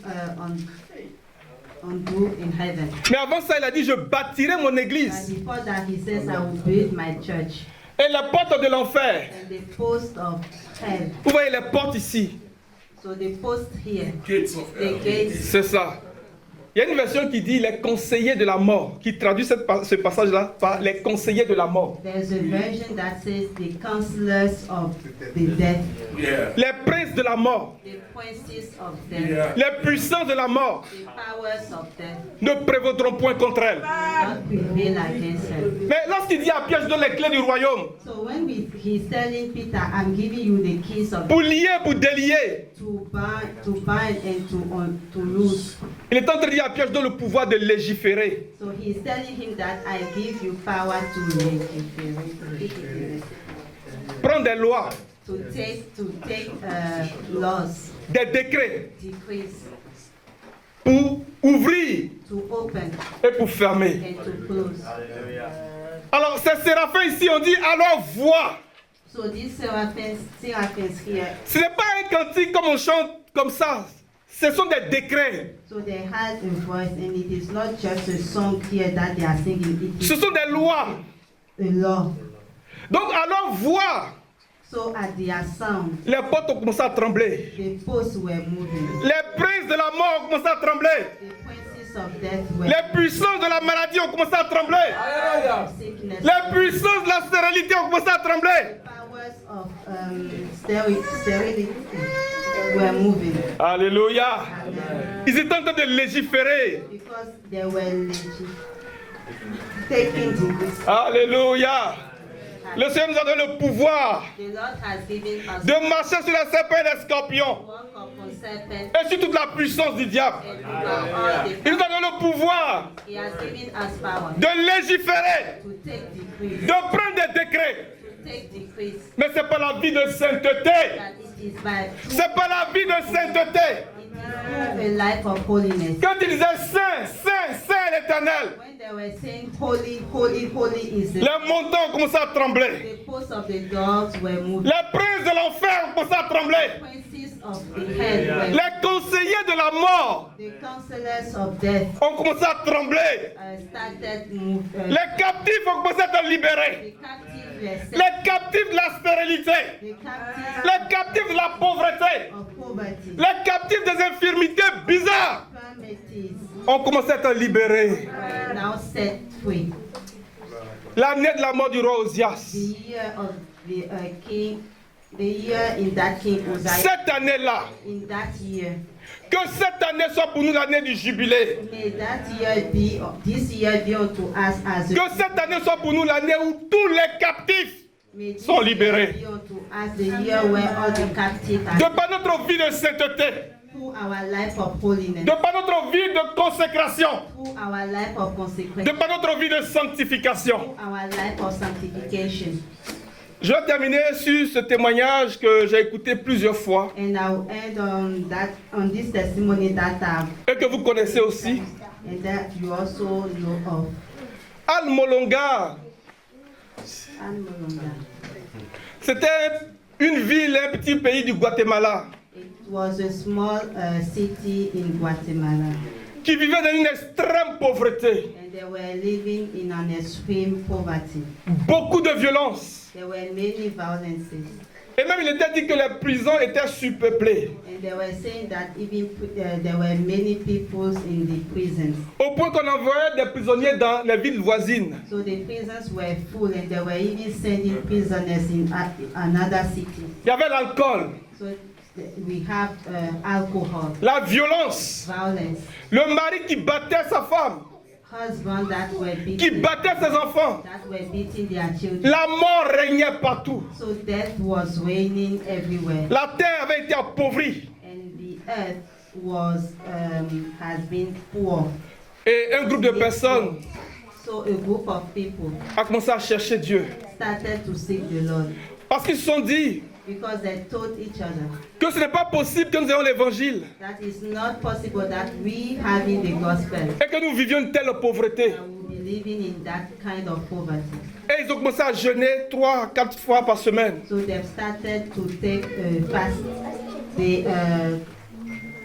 undo in heaven. Mais avant ça, il a dit, je bâtirai mon And église. before that, he says, I will build my church. Et les portes de l'enfer. And the post of hell. Vous voyez les portes ici. So the post here, Gates of the hell. gates. C'est ça. Il y a une version qui dit les conseillers de la mort, qui traduit ce passage-là par les conseillers de la mort. There's a version that says the counselors of the death, Yeah. Les princes de la mort, the princes of death, Yeah. les puissants de la mort the powers of death, ne prévaudront point contre elle. not prevail against her. Mais lorsqu'il dit à Pierre, je donne les clés du royaume, So when he's telling Peter, I'm giving you the keys of pour lier, pour délier, to bind and to loose. il est en train de dire à Pierre, je donne le pouvoir de légiférer. So he's telling him that I give you power to legislate, Prendre des lois, to take laws, des décrets, decrees, pour ouvrir to open et pour fermer. and to close. Alors, ces séraphins ici, on dit, alors vois. So these seraphims here, Ce n'est pas un cantique comme on chante comme ça. Ce sont des décrets. so they had a voice, and it is not just a song here that they are singing, it Ce is sont des lois. a law. Donc, alors vois. So at their sound, Les portes ont commencé à trembler. the posts were moving, Les princes de la mort ont commencé à trembler. the princes of death were Les puissances de la maladie ont commencé à trembler. sickness, Les puissances de la stérilité ont commencé à trembler. powers of sterility were moving. Alléluia. Ils étaient en train de légiférer. Because they were taking decrees. Alléluia. Le Seigneur nous a donné le pouvoir The Lord has given us de marcher sur les serpents et les scorpions walk upon serpents et sur toute la puissance du diable. and over all the Il nous a donné le pouvoir He has given us power de légiférer, to take decrees. de prendre des décrets. To take decrees. Mais ce n'est pas la vie de sainteté. That it is by Ce n'est pas la vie de sainteté. it is a life of holiness. Quand il disait Saint, Saint, Saint l'Éternel, When they were saying holy, holy, holy is the les montants ont commencé à trembler. posts of the dogs were moving. Les princes de l'enfer ont commencé à trembler. Princes of the head were Les conseillers de la mort the counselors of death ont commencé à trembler. started move. Les captifs ont commencé à être libérés. The captives were set. Les captifs de la stérilité. The captives Les captifs de la pauvreté. of poverty, Les captifs des infirmités bizarres infirmities ont commencé à être libérés. were now set free. L'année de la mort du roi Osias. The year of the king, the year in that king Uzziah, Cette année-là, in that year, que cette année soit pour nous l'année du jubilé. may that year be, this year be unto us as Que cette année soit pour nous l'année où tous les captifs may this sont year libérés. be unto us the year where all the captives De are par notre vie de sainteté, through our life of holiness, de par notre vie de consécration, through our life of de consecration, par notre vie de sanctification. our life of sanctification. Je vais terminer sur ce témoignage que j'ai écouté plusieurs fois And I'll end on that, on this testimony that et que vous connaissez aussi. and that you also know of. Al Molonga, Anne Molonga. c'était une ville, un petit pays du Guatemala It was a small city in Guatemala, qui vivait dans une extrême pauvreté, and they were living in an extreme poverty. beaucoup de violence. There were many violences, Et même il était dit que les prisons étaient surpeuplées, and they were saying that even there were many people in the prisons. au point qu'on envoyait des prisonniers dans les villes voisines. So the prisons were full, and they were even sending prisoners in another city. Il y avait l'alcool, So we have alcohol, la violence, violence, le mari qui battait sa femme, husbands that were qui beating, battait ses enfants. that were beating their children. La mort régnait partout. So death was reigning everywhere, La terre avait été appauvrie. and the earth was has been poor. Et un groupe de personnes So a group of people a commencé à chercher Dieu. started to seek the Lord Parce qu'ils se sont dit because they told each other que ce n'est pas possible que nous ayons l'évangile that it's not possible that we having the gospel et que nous vivions une telle pauvreté. and we be living in that kind of poverty. Et ils ont commencé à jeûner 3 à 4 fois par semaine. So they've started to take fast the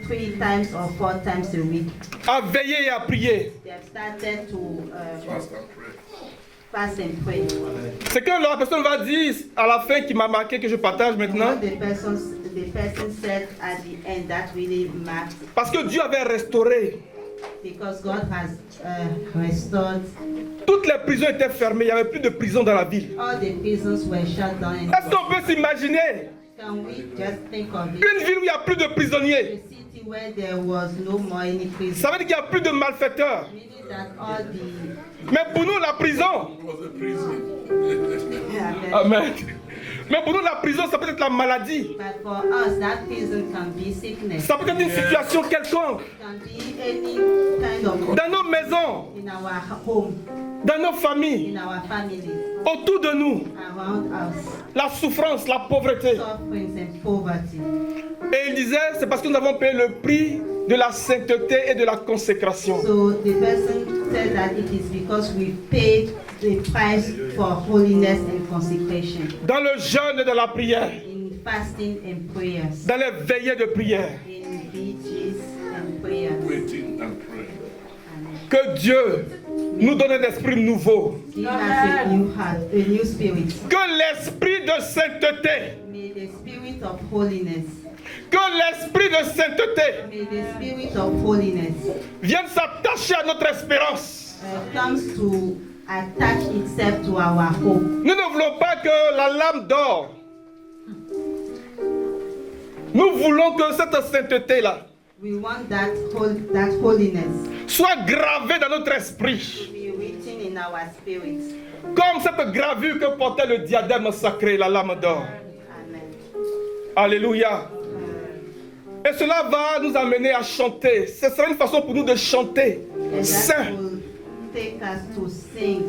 3 times or 4 times a week. À veiller et à prier. They've started to fast and pray. C'est que la personne va dire à la fin qui m'a marqué, que je partage maintenant. What the person said at the end that really matters, Parce que Dieu avait restauré. because God has restored. Toutes les prisons étaient fermées. Il n'y avait plus de prison dans la ville. All the prisons were shut down. Est-ce qu'on peut s'imaginer Can we just think of it? une ville où il n'y a plus de prisonniers? A city where there was no more any prison. Ça veut dire qu'il n'y a plus de malfaiteurs. Meaning that all the Mais pour nous, la prison, yeah, amen. Mais pour nous, la prison, ça peut être la maladie. but for us that prison can be sickness. Ça peut être une situation quelconque. Can be any kind of Dans nos maisons, in our home, dans nos familles, in our families, autour de nous. around us, La souffrance, la pauvreté. sufferings and poverty. Et il disait, c'est parce que nous avons payé le prix de la sainteté et de la consécration. So the person said that it is because we paid the price for holiness and consecration Dans le jeûne et dans la prière. in fasting and prayers, Dans les veillées de prière. in vigils and prayers. And Que Dieu nous donne un esprit nouveau. give us a new heart, a new spirit. Que l'esprit de sainteté, May the spirit of holiness, que l'esprit de sainteté may the spirit of holiness vienne s'attacher à notre espérance. comes to attach itself to our hope. Nous ne voulons pas que la lame d'or Nous voulons que cette sainteté-là We want that holiness soit gravée dans notre to esprit. be written in our spirits. Comme cette gravure que portait le diadème sacré, la lame d'or. Amen. Alléluia. Et cela va nous amener à chanter. Ce sera une façon pour nous de chanter. And Saint, that will take us to sing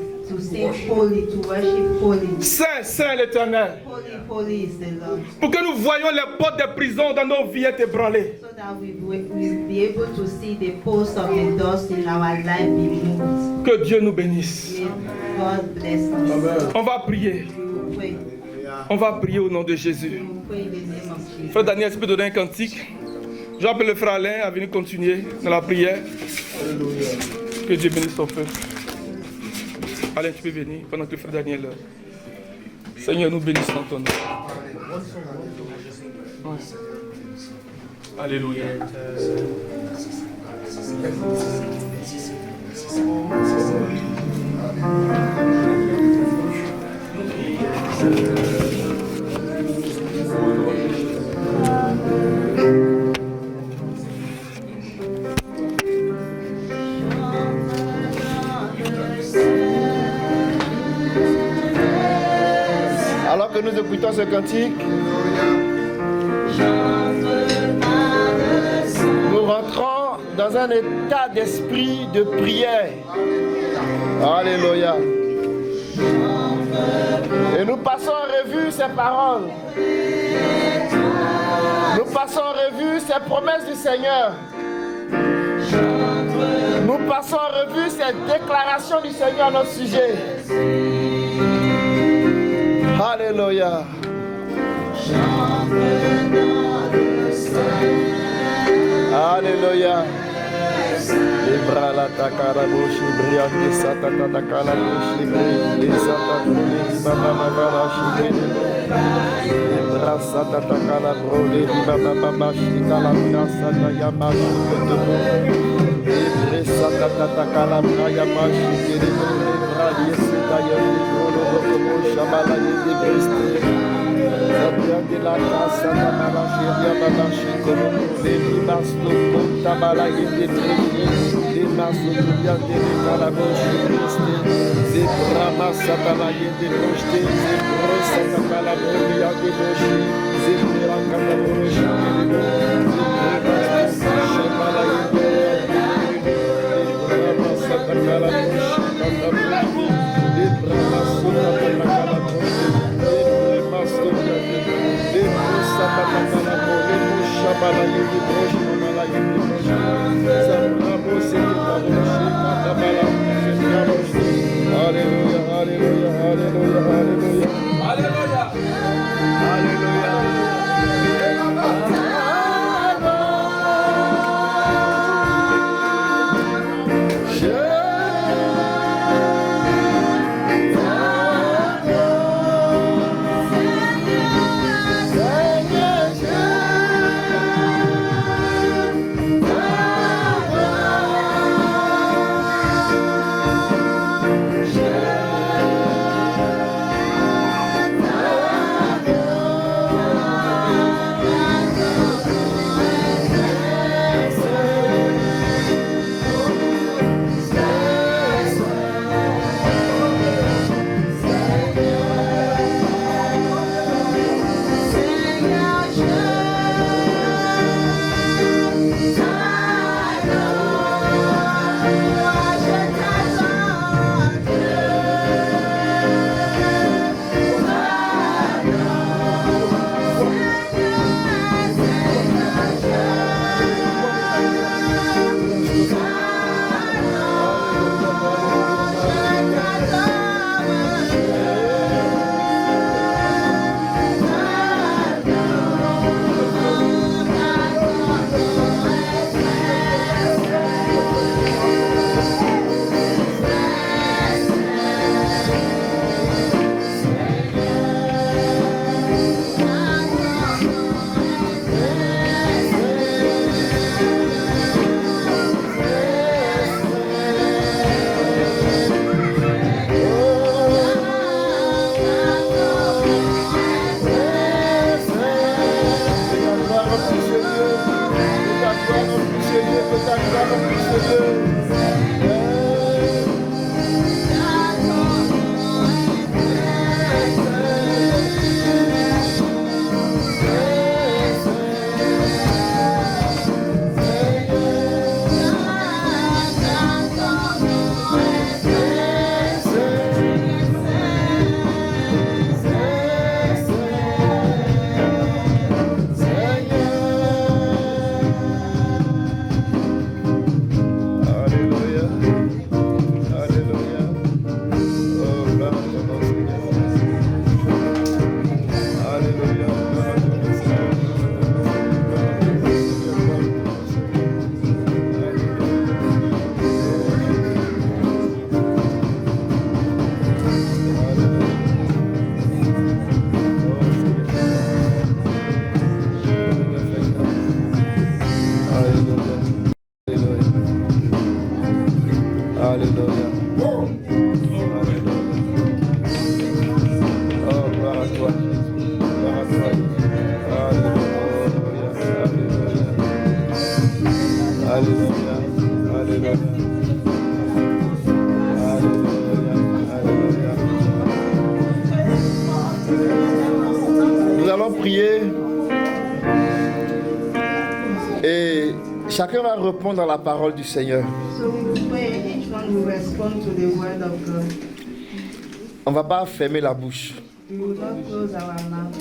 holy, to worship holy. Saint, Saint l'Éternel. Holy, holy is the Lord. Pour que nous voyions les portes des prisons dans nos vies être ébranlées. So that we will be able to see the posts of the doors in our life be moved. Que Dieu nous bénisse. May God bless us. On va prier. We will pray. On va prier au nom de Jésus. We will pray in the name of Jesus. Frère Daniel, tu peux donner un cantique. J'appelle le frère Alain à venir continuer dans la prière. Que Dieu bénisse ton peuple. Alain, tu peux venir pendant que le frère Daniel. Seigneur, nous bénissons ton nom. Alléluia. Alors que nous écoutons ce cantique, nous rentrons dans un état d'esprit de prière. Alléluia. Et nous passons en revue ces paroles. Nous passons en revue ces promesses du Seigneur. Nous passons en revue ces déclarations du Seigneur à notre sujet. Alléluia. Alléluia. Libra la takara boshi briande satata takala boshi bri satata baba baba shi libra satata takala broli baba baba shi kala brasata yamashi kotobo libra satata takala braya shi libra yesita yeli brolo bobo shamala yedi briste de la casa de la chiria baba shikoro de limasto conta bala yede de maso de la boshi briste de brama satana yede boshi de brosa takala boya de boshi de braka da boshi de shamala yede de brama satana boshi kanda boshi de brama satana boshi Alléluia, alléluia, alléluia, alléluia. Alléluia. prier et chacun va répondre à la parole du Seigneur. So we will pray, each one will respond to the word of God. On ne va pas fermer la bouche. We will not close our mouth,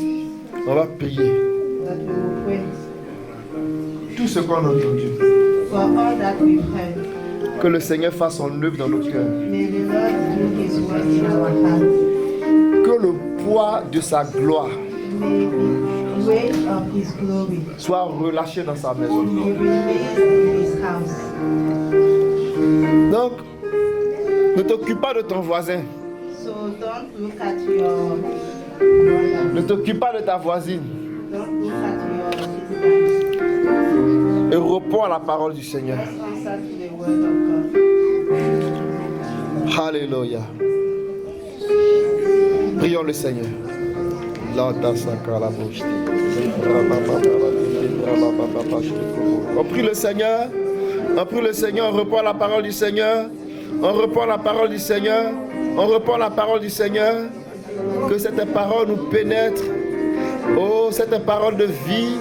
On va prier. but we will pray Tout ce qu'on a entendu, for all that we've heard. que le Seigneur fasse son œuvre dans nos cœurs. May the Lord do His work in our hearts. Que le poids de sa gloire May the weight of His glory soit relâché dans sa maison. be released in His house. Donc, ne t'occupe pas de ton voisin. So don't look at your brother. Ne t'occupe pas de ta voisine. Don't look at your citizen. Et réponds à la parole du Seigneur. Just answer to the word of God. Alléluia. Prions le Seigneur. On prie le Seigneur. On prie le Seigneur. On reprend la parole du Seigneur. On reprend la parole du Seigneur. On reprend la parole du Seigneur. Que cette parole nous pénètre. Oh, cette parole de vie.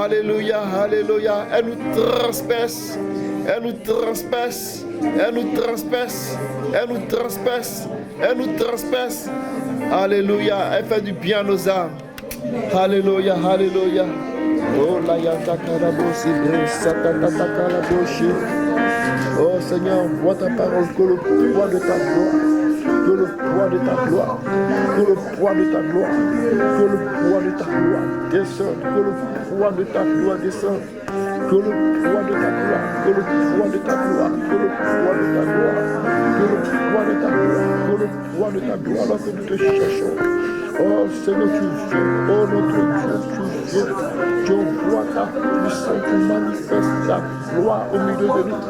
Alléluia, alléluia. Elle nous transperce. Elle nous transperce. Elle nous transperce. Elle nous transperce. Elle nous transperce. Alléluia. Elle fait du bien à nos âmes. Alléluia, alléluia. Oh, la yata karabosi, satata karaboshi. Oh Seigneur, vois ta parole, que le poids de ta gloire, que le poids de ta gloire, que le poids de ta gloire, que le poids de ta gloire descende, que le poids de ta gloire descende, que le poids de ta gloire, que le poids de ta gloire, que le poids de ta gloire, que le poids de ta gloire, que le poids de ta gloire, alors que nous te cherchons. Oh Seigneur, tu viens, oh notre Dieu, tu envoies ta puissance, tu manifestes ta gloire au milieu de nous.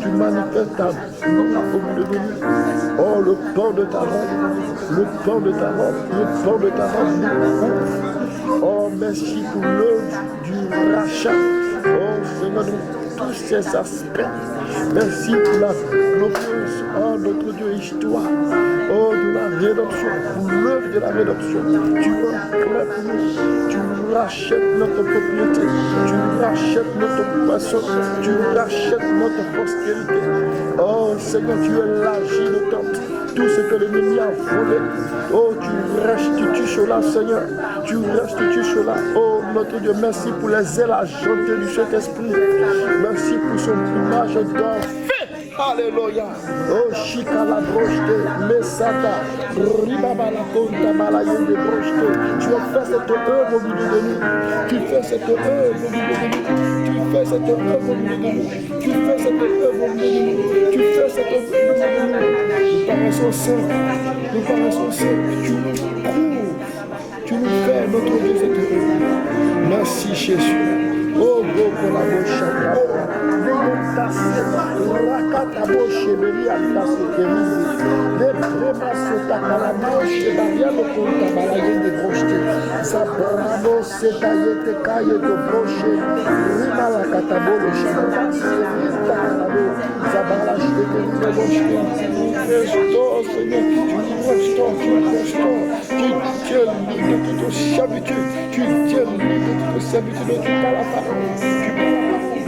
Tu manifestes ta gloire au milieu de nous. Oh, le pain de ta robe, le pain de ta robe, le pain de ta robe nous couvre. Oh, merci pour l'œuvre du rachat. Oh, Seigneur, de tous ces aspects. Merci pour la glorieuse, oh, notre Dieu, histoire. Oh, de la rédemption, pour l'œuvre de la rédemption. Tu es pour nous. Tu rachètes notre propriété. Tu rachètes notre poisson. Tu rachètes notre postérité. Oh, Seigneur, tu élargis nos tentes. Tout ce que l'ennemi a volé. Oh, tu restitues cela, Seigneur. Tu restitues cela. Oh, notre Dieu, merci pour les ailes agentées du Saint-Esprit. Merci pour son image d'enfant. Alléluia. Oh, Shikala brochete, Mesata, Ribaba la Conta Malaye de brochete. Tu as fait cette œuvre au milieu de nous. Tu fais cette œuvre au milieu de nous. Tu fais cette œuvre au milieu de nous. Tu fais cette œuvre au milieu de nous. Tu fais cette œuvre au milieu de nous. Nous paraissons saints. Nous paraissons saints. Tu nous couvres. Tu nous fais, notre Dieu, cette œuvre. Merci, Jésus. Oh, beaucoup la bouche. Rakata boshe belia tasse kerise. De brema sota kalamoshe baria lo konta balaye de broche. Zabrano setayete kaye de broche. Rima la katabolo shaba. Sita kalabo. Zabala shete de broche. Restaure, Seigneur. Tu restaures, tu restaures. Tu tiens libre de toute servitude. Tu tiens libre de toute servitude. Tu parles la parole. Tu parles la parole.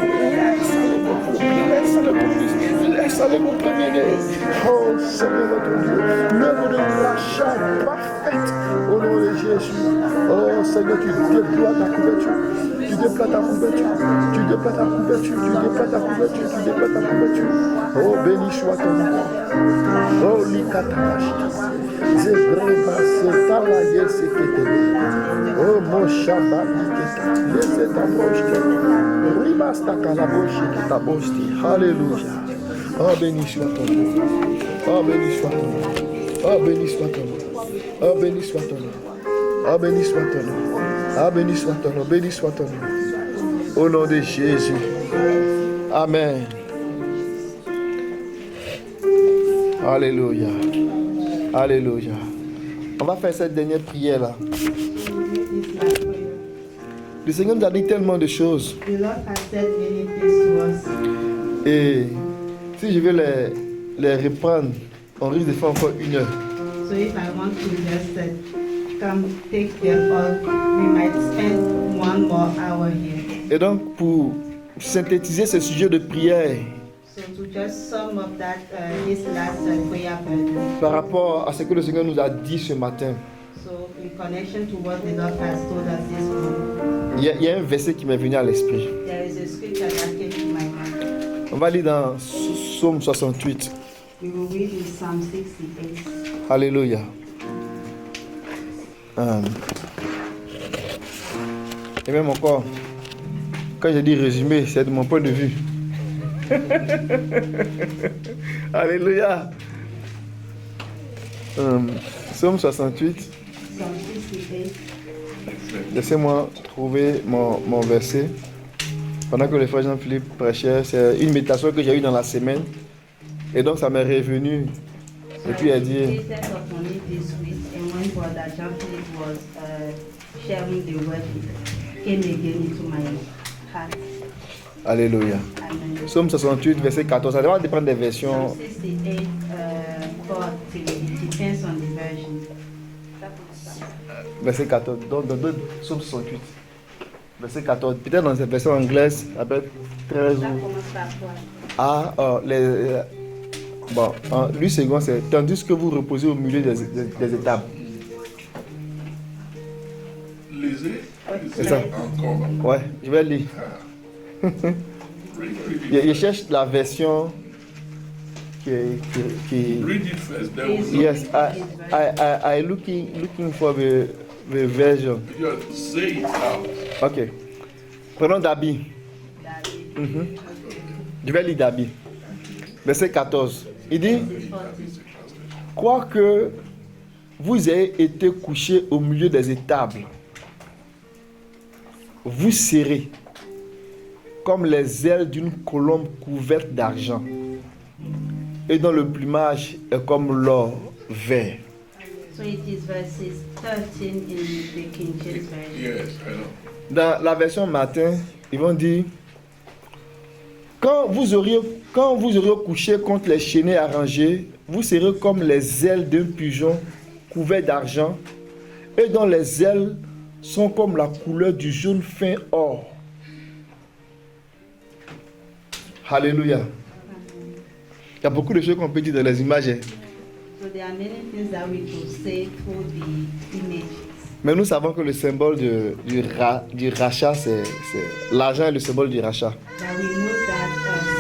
Laisse aller mon premier-né. Oh Seigneur notre Dieu, l'œuvre de rachat parfaite au nom de Jésus. Oh Seigneur, tu déploies ta couverture. Tu déploies ta couverture. Tu déploies ta couverture. Tu déploies ta couverture. Tu déploies ta couverture. Oh béni soit ton nom. Oh l'ikatakashita. Zebreba setalaye seketele. Oh mon Shabbat diketa. Laissez ta broche. Ribasta kalaboshi kitabosti. Alléluia. Oh béni soit ton nom. Oh béni soit ton nom. Oh béni soit ton nom. Oh béni soit ton nom. Oh béni soit ton nom. Ah béni soit ton nom. Béni soit ton nom. Au nom de Jésus. Amen. Alléluia. Alléluia. On va faire cette dernière prière là. Le Seigneur nous a dit tellement de choses. The Lord has said many things to us. Et si je vais les reprendre, on risque de faire encore 1 heure. So if I want to just come take them all, we might spend 1 more hour here. Et donc, pour synthétiser ce sujet de prière, So to just sum up that this last prayer burden. par rapport à ce que le Seigneur nous a dit ce matin, So in connection to what the Lord has told us this morning, il y a un verset qui m'est venu à l'esprit. there is a scripture that came to my mind. On va lire dans Psaume 68. We will read in Psalm 68. Alléluia. Et même encore, quand je dis résumé, c'est de mon point de vue. Alléluia. Psaume 68. Psalm 68. Laissez-moi trouver mon verset. Pendant que le frère Jean-Philippe prêchait, c'est une méditation que j'ai eue dans la semaine. Et donc ça m'est revenu. Et puis elle dit, Meditated upon it this week, and when Brother Jean-Philippe was sharing the word, it came again into my heart. Alléluia. Amen. Psaume 68, verset 14. Ça va dépendre des versions. Psalm 68, 14, it depends on the version. Verset 14. Donc, dans Psaume 68. Verset 14. Peut-être dans cette version anglaise, ça peut être 13 Ça ou. commence par quoi? Ah, bon, en lui second, c'est tandis que vous reposez au milieu des étapes. Lisez. C'est ça. Encore. Ouais, je vais lire. Je cherche la version qui. Read it first. Then we'll Yes, I looking for the version. just say it out. Ok. Prenons Dabi. Je vais lire Dabi. Verset 14. Il dit, quoique vous ayez été couché au milieu des étables, vous serez comme les ailes d'une colombe couverte d'argent, et dont le plumage est comme l'or vert. So it is verses 13 in the King James Version. Yes, I know. Dans la version matin, ils vont dire, quand vous auriez couché contre les chenets arrangés, vous serez comme les ailes d'un pigeon couvert d'argent, et dont les ailes sont comme la couleur du jaune fin or. Alléluia. Il y a beaucoup de choses qu'on peut dire dans les images, hein. So there are many things that we could say through the images. Mais nous savons que le symbole du rachat, c'est l'argent est le symbole du rachat. But we know that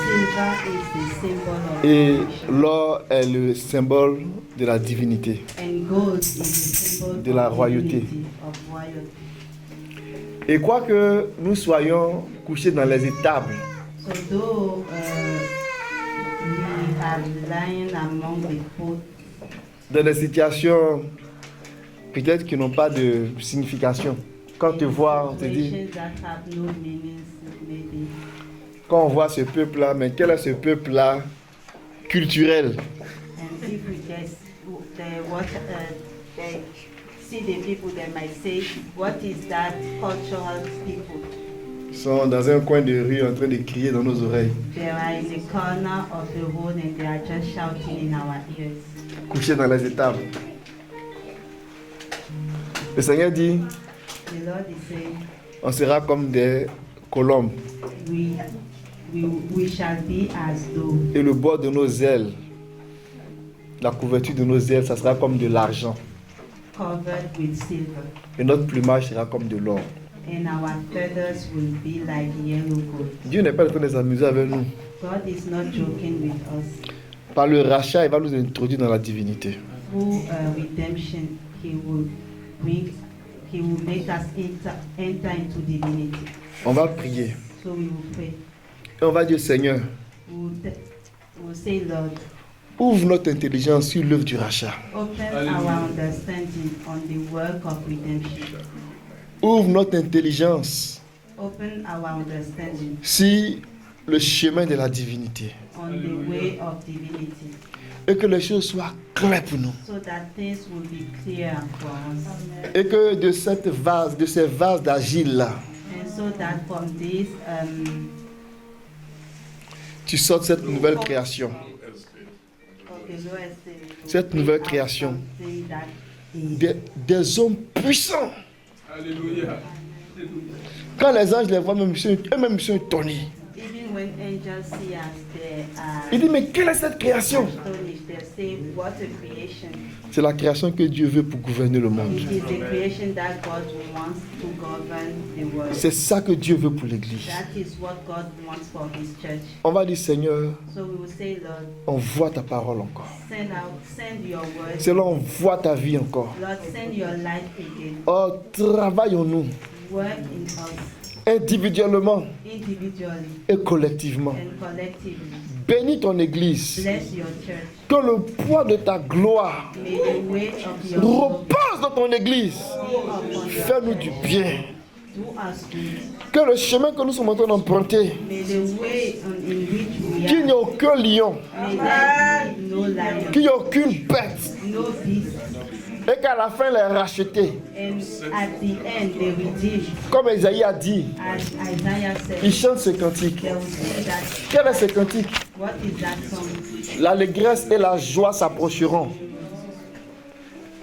silver is the symbol of Et creation, l'or est le symbole de la divinité. and gold is the symbol de la of royauté. divinity, of royalty. Et quoi que nous soyons couchés dans les étables, So though we are lying among the poor, dans des situations peut-être qui n'ont pas de signification. Quand on te voit, on te dit, situations that have no meanings, maybe. quand on voit ce peuple-là, mais quel est ce peuple-là culturel? And if we just they see the people, they might say, what is that cultural people? Ils sont dans un coin de rue en train de crier dans nos oreilles, They are in the corner of the road and they are just shouting in our ears. couchés dans les étables. Le Seigneur dit, The Lord is saying, on sera comme des colombes. we shall be as though, Et le bord de nos ailes, la couverture de nos ailes, ça sera comme de l'argent. covered with silver, Et notre plumage sera comme de l'or. and our feathers will be like yellow gold. Dieu n'est pas en train de s'amuser avec nous. God is not joking with us. Par le rachat, il va nous introduire dans la divinité. Through redemption, He will make us enter into divinity. On va prier. So we will pray. Et on va dire, Seigneur, We'll say, Lord, ouvre notre intelligence sur l'œuvre du rachat. open our understanding on the work of redemption. Ouvre notre intelligence Open our understanding sur le chemin de la divinité. on the way of divinity, Et que les choses soient claires pour nous. so that things will be clear for us. Et que de ces vases d'argile-là, And so that from this, tu sortes cette nouvelle création. of the lowest, Cette nouvelle création. something that des hommes puissants. Alléluia. Quand les anges les voient, eux-mêmes sont étonnés. Even when angels see us, they are Il dit, mais quelle est cette création? astonished. They say, "What a creation!" C'est la création que Dieu veut pour gouverner le monde. It is the creation that God wants to govern the world. C'est ça que Dieu veut pour l'Église. That is what God wants for His church. On va dire, Seigneur, So we will say, Lord, envoie ta parole encore. send your word. Seigneur, envoie ta vie encore. Lord, send your light again. Oh, travaillons-nous Work in us individuellement individually et collectivement. and collectively. Bénis ton Église. Bless your church. Que le poids de ta gloire May the weight of your glory repose dans ton Église. be upon your Fais-nous du church. bien. Do us good. Que le chemin que nous sommes en train d'emprunter, May the way in which we qu'il are, n'y ait aucun lion, may there be no lion, qu'il n'y ait aucune bête, no beast, et qu'à la fin les racheter. and at the end they redeem. Comme Isaïe a dit, As Isaiah il said, chante ce cantique. they will say that, Quel est ce cantique? what is that song? L'allégresse et la joie s'approcheront.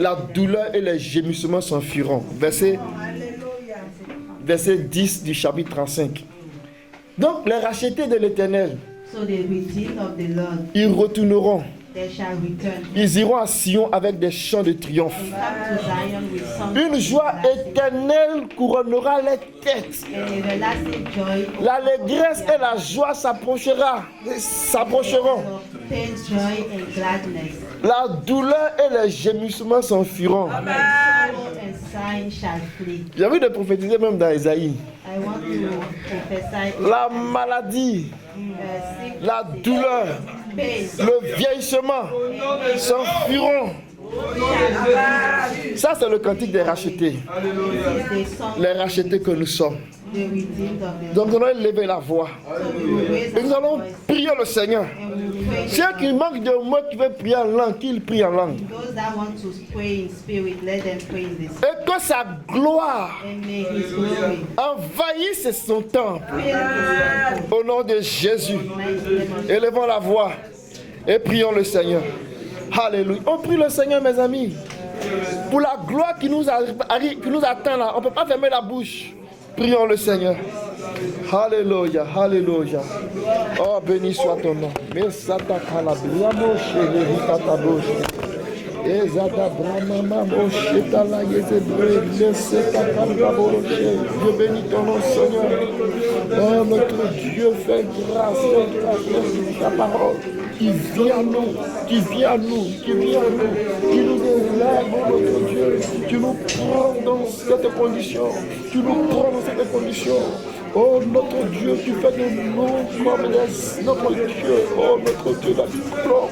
La douleur et les gémissements s'enfuiront. Verset 10 du chapitre 35. Donc, les rachetés de l'Éternel, So the redeemed of the Lord, ils retourneront. they shall return. Ils iront à Sion avec des chants de triomphe. And come to Zion with songs Une of joie gladness, éternelle couronnera les têtes. and everlasting joy. L'allégresse et la joie s'approcheront. Pain, joy, and gladness. La douleur et les gémissements s'enfuiront. Sorrow and sighing shall flee. J'ai envie de prophétiser même dans Isaïe. I want to prophesy La maladie, sickness, la douleur, pain, le vieillissement s'enfuiront. Ça, c'est le cantique des rachetés. is the song Les rachetés que nous sommes. the redeemed of the Donc nous allons élever la voix. Lord. So we will raise Et nous our allons voice prier le Seigneur. and we will pray. Ceux qui manquent de mots qui veulent prier en langue, qu'ils prient en langue. Those that want to pray in spirit, let them pray in this. Et que sa gloire And may His glory envahisse son temple. fill His temple. Au nom de Jésus, Mighty name of élevons la voix et prions le Seigneur. Alléluia. On prie le Seigneur, mes amis. Pour la gloire qui nous atteint là, on ne peut pas fermer la bouche. Prions le Seigneur. Alléluia, alléluia. Oh, béni soit ton nom. Mesata kalabria moshe lehitata boshe. Ezada bramama moshe tala yezebre leseta kalaboshe. Dieu bénit ton nom, Seigneur. Oh, notre Dieu, fais grâce sur ta parole. Qui vient à nous, qui vient à nous, qui vient à nous, qui nous élève, oh notre Dieu. Tu nous prends dans cette condition. Tu nous prends dans cette condition. Oh notre Dieu, tu fais de nous comme notre Dieu. Oh notre Dieu, la gloire.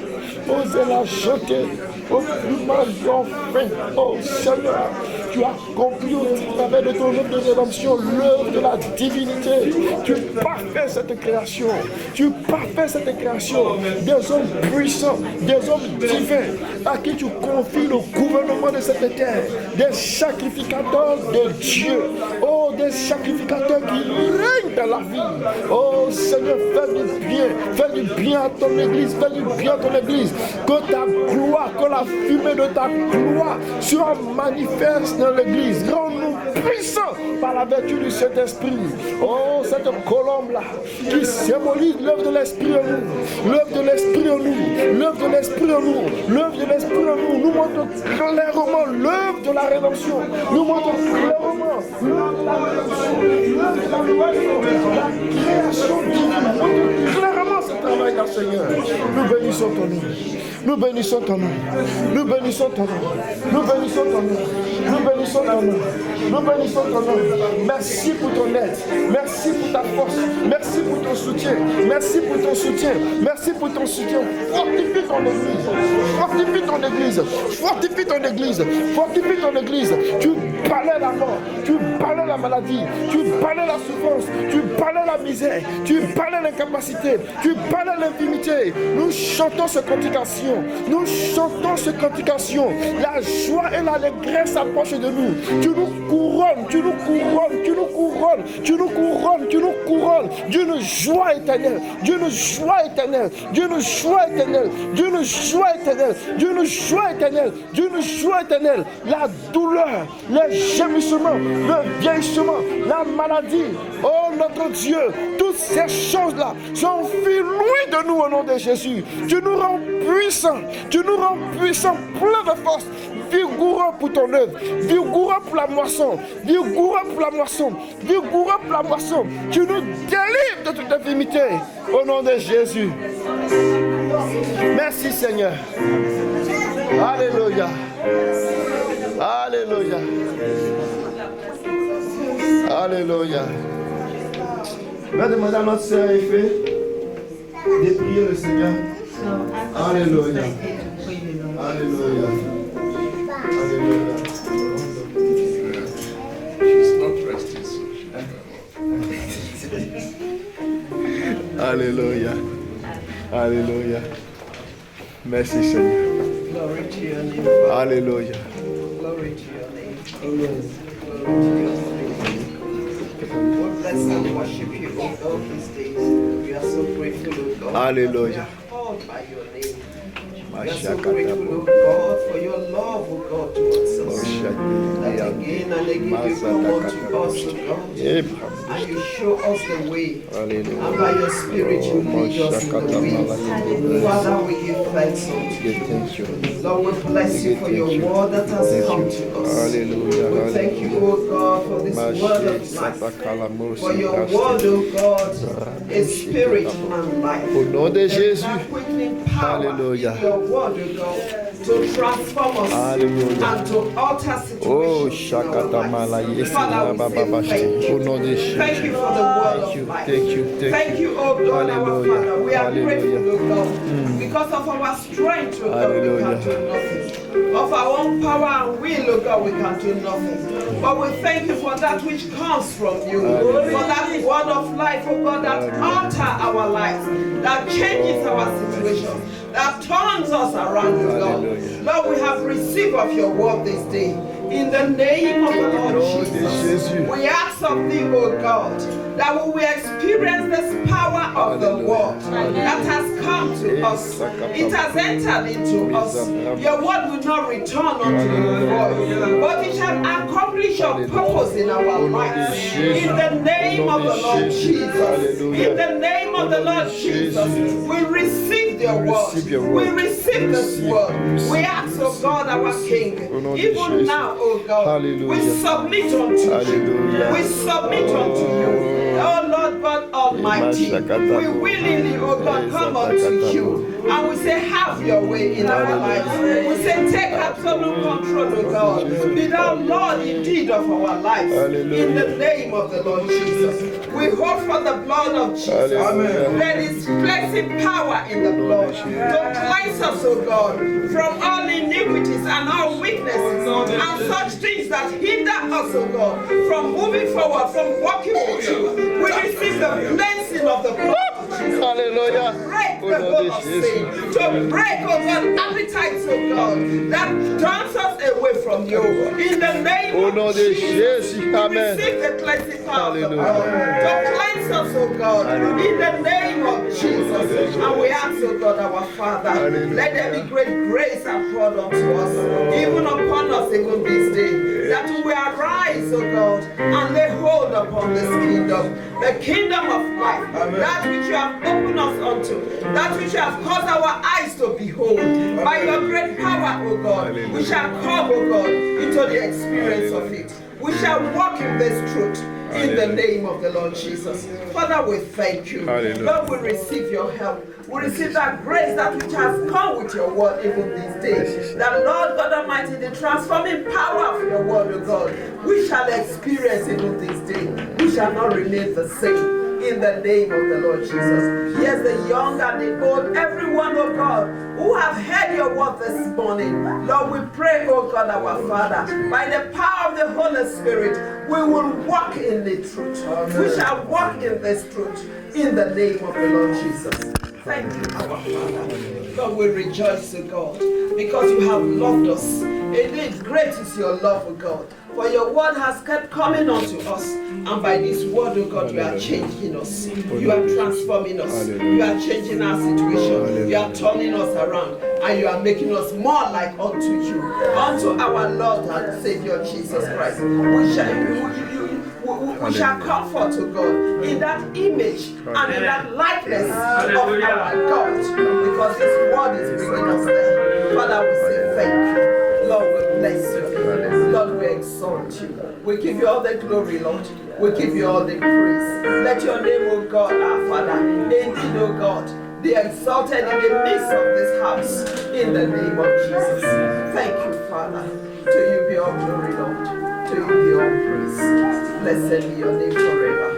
Osez la chanter au plumage enfin. Oh Seigneur, tu as accompli au travers de ton œuvre de rédemption l'œuvre de la divinité. Tu parfais cette création. Tu parfais cette création. Des hommes puissants, des hommes divins à qui tu confies le gouvernement de cette terre. Des sacrificateurs de Dieu. Oh, des sacrificateurs qui règnent dans la vie. Oh Seigneur, fais du bien à ton église, fais du bien à ton église. Que ta gloire, que la fumée de ta gloire soit manifeste dans l'église. Rends-nous puissants par la vertu du Saint-Esprit. Oh, cette colombe-là qui symbolise l'œuvre de l'Esprit en nous. L'œuvre de l'Esprit en nous. L'œuvre de l'Esprit en nous. L'œuvre de l'Esprit en nous. Nous montre clairement l'œuvre de la rédemption. Nous montre clairement l'œuvre de la rédemption. L'œuvre de la rédemption. La création divine. Montre clairement ce travail-là, Seigneur. Nous bénissons ton nom. Nous bénissons ton nom. Nous bénissons ton nom. Nous bénissons ton nom. Nous bénissons ton nom. Nous bénissons ton nom. Merci pour ton aide. Merci pour ta force. Merci pour ton soutien. Merci pour ton soutien. Merci pour ton soutien. Fortifie ton église. Fortifie ton église. Fortifie ton église. Fortifie ton église. Tu balais la mort. Tu balais la maladie. Tu balais la souffrance. Tu balais la misère. Tu balais l'incapacité. Tu du bas de l'infimité, nous chantons ce cantication. Nous chantons ce cantication. La joie et l'allégresse s'approchent de nous. Tu nous couronnes, tu nous couronnes, tu nous couronnes, tu nous couronnes, tu nous couronnes d'une joie éternelle, d'une joie éternelle, d'une joie éternelle, d'une joie éternelle, d'une joie éternelle, d'une joie éternelle. La douleur, le gémissement, le vieillissement, la maladie, oh notre Dieu, toutes ces choses-là sont fuies loin de nous au nom de Jésus. Tu nous rends puissants, plein de force, vigoureux pour ton œuvre, vigoureux pour la moisson, vigoureux pour la moisson, vigoureux pour la moisson. Tu nous délivres de toute infimité au nom de Jésus. Merci Seigneur. Alléluia. Alléluia. Alléluia. Je vais demander à notre sœur Effet de prier le Seigneur. Alléluia. Alléluia. Alléluia. She's not resting, so Alléluia. Alléluia. Merci Seigneur. Glory to your name, Father. Alléluia. Glory to your name. Glory to your name. We bless and worship you, O God, these days. We are so grateful, O God. Alléluia. We are called by your name. We are so grateful, O God, for your love, O God, towards us. That again and again you come unto us, O God. And you show us the way. And by your Spirit you lead us in the way. Father, we give thanks unto you. Lord, we bless you for your word that has come to us. We thank you, O God, for this word of life. For your word, O God, is spirit and life. Au nom de Jésus. Alléluia. Your word, O God, to transform us and to alter situations. Oh, Shakatamala, yes, Father, au nom de Jésus. Thank you for the word of life. Thank you, oh God, our Father. We are grateful, oh God, because of our strength, oh God, we can do nothing. Of our own power and will, oh God, we can do nothing. But we thank you for that which comes from you, for that word of life, oh God, that alters our lives, that changes our situation, that turns us around, oh God. Lord, we have received of your word this day. In the name of the Lord Jesus, we ask of thee, O God, that we will experience this power of the word that has come to us. It has entered into us. Your word will not return unto you void, but it shall accomplish your purpose in our lives. In the name of the Lord Jesus, in the name of the Lord Jesus, we receive your word. We receive this word. We ask, O God, our King, even now, O God, we submit unto you. We submit unto you. Oh Lord God Almighty, we willingly, oh God, come unto you. And we say, have your way in our lives. We say, take absolute control, oh God. Be thou Lord indeed of our lives. In the name of the Lord Jesus. We hope for the blood of Jesus. There is cleansing power in the blood to cleanse us, oh God, from all iniquities and all weaknesses and such things that hinder us, oh God, from moving forward, from walking with you. We receive the cleansing of the blood. Hallelujah. To break the whole of sin, to break, oh God, appetites, oh God, that turns us away from you. In the name of Jesus, we receive the cleansing power of the blood to cleanse us, oh God, in the name of Jesus. And we ask, oh God, our Father, let there be great grace poured unto us, even upon us, even this day, that we will arise, oh God, and lay hold upon this kingdom, the kingdom of life, that which you have opened us unto, that which you have caused our eyes to behold. By your great power, O God, we shall come, O God, into the experience of it. We shall walk in this truth. In the name of the Lord Jesus. Father, we thank you. Lord, we receive your help. We receive that grace that which has come with your word even these days. That Lord God Almighty, the transforming power of your word, O God, we shall experience even this day. We shall not remain the same. in the name of the Lord Jesus. Yes, the young and the old, everyone, oh God, who have heard your word this morning, Lord, we pray, oh God, our Father, by the power of the Holy Spirit, we will walk in the truth. We shall walk in this truth in the name of the Lord Jesus. Thank you, our Father. God, we rejoice, O God, because you have loved us. Indeed, great is your love, O God. For your word has kept coming unto us. And by this word, O God, you are changing us. You are transforming us. You are changing our situation. You are turning us around. And you are making us more like unto you. Unto our Lord and Savior Jesus Christ. We shall comfort to God in that image and in that likeness of our God, because His word is bringing us there. Father, we say thank you. Lord, we bless you. Lord, we exalt you. We give you all the glory, Lord. We give you all the praise. Let your name, O God, our Father, indeed, O God, be exalted in the midst of this house, in the name of Jesus. Thank you, Father. To you be all glory, Lord. To you be all praise. Blessed be your name forever.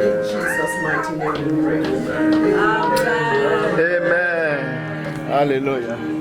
In Jesus' mighty name we pray. Amen. Amen. Hallelujah.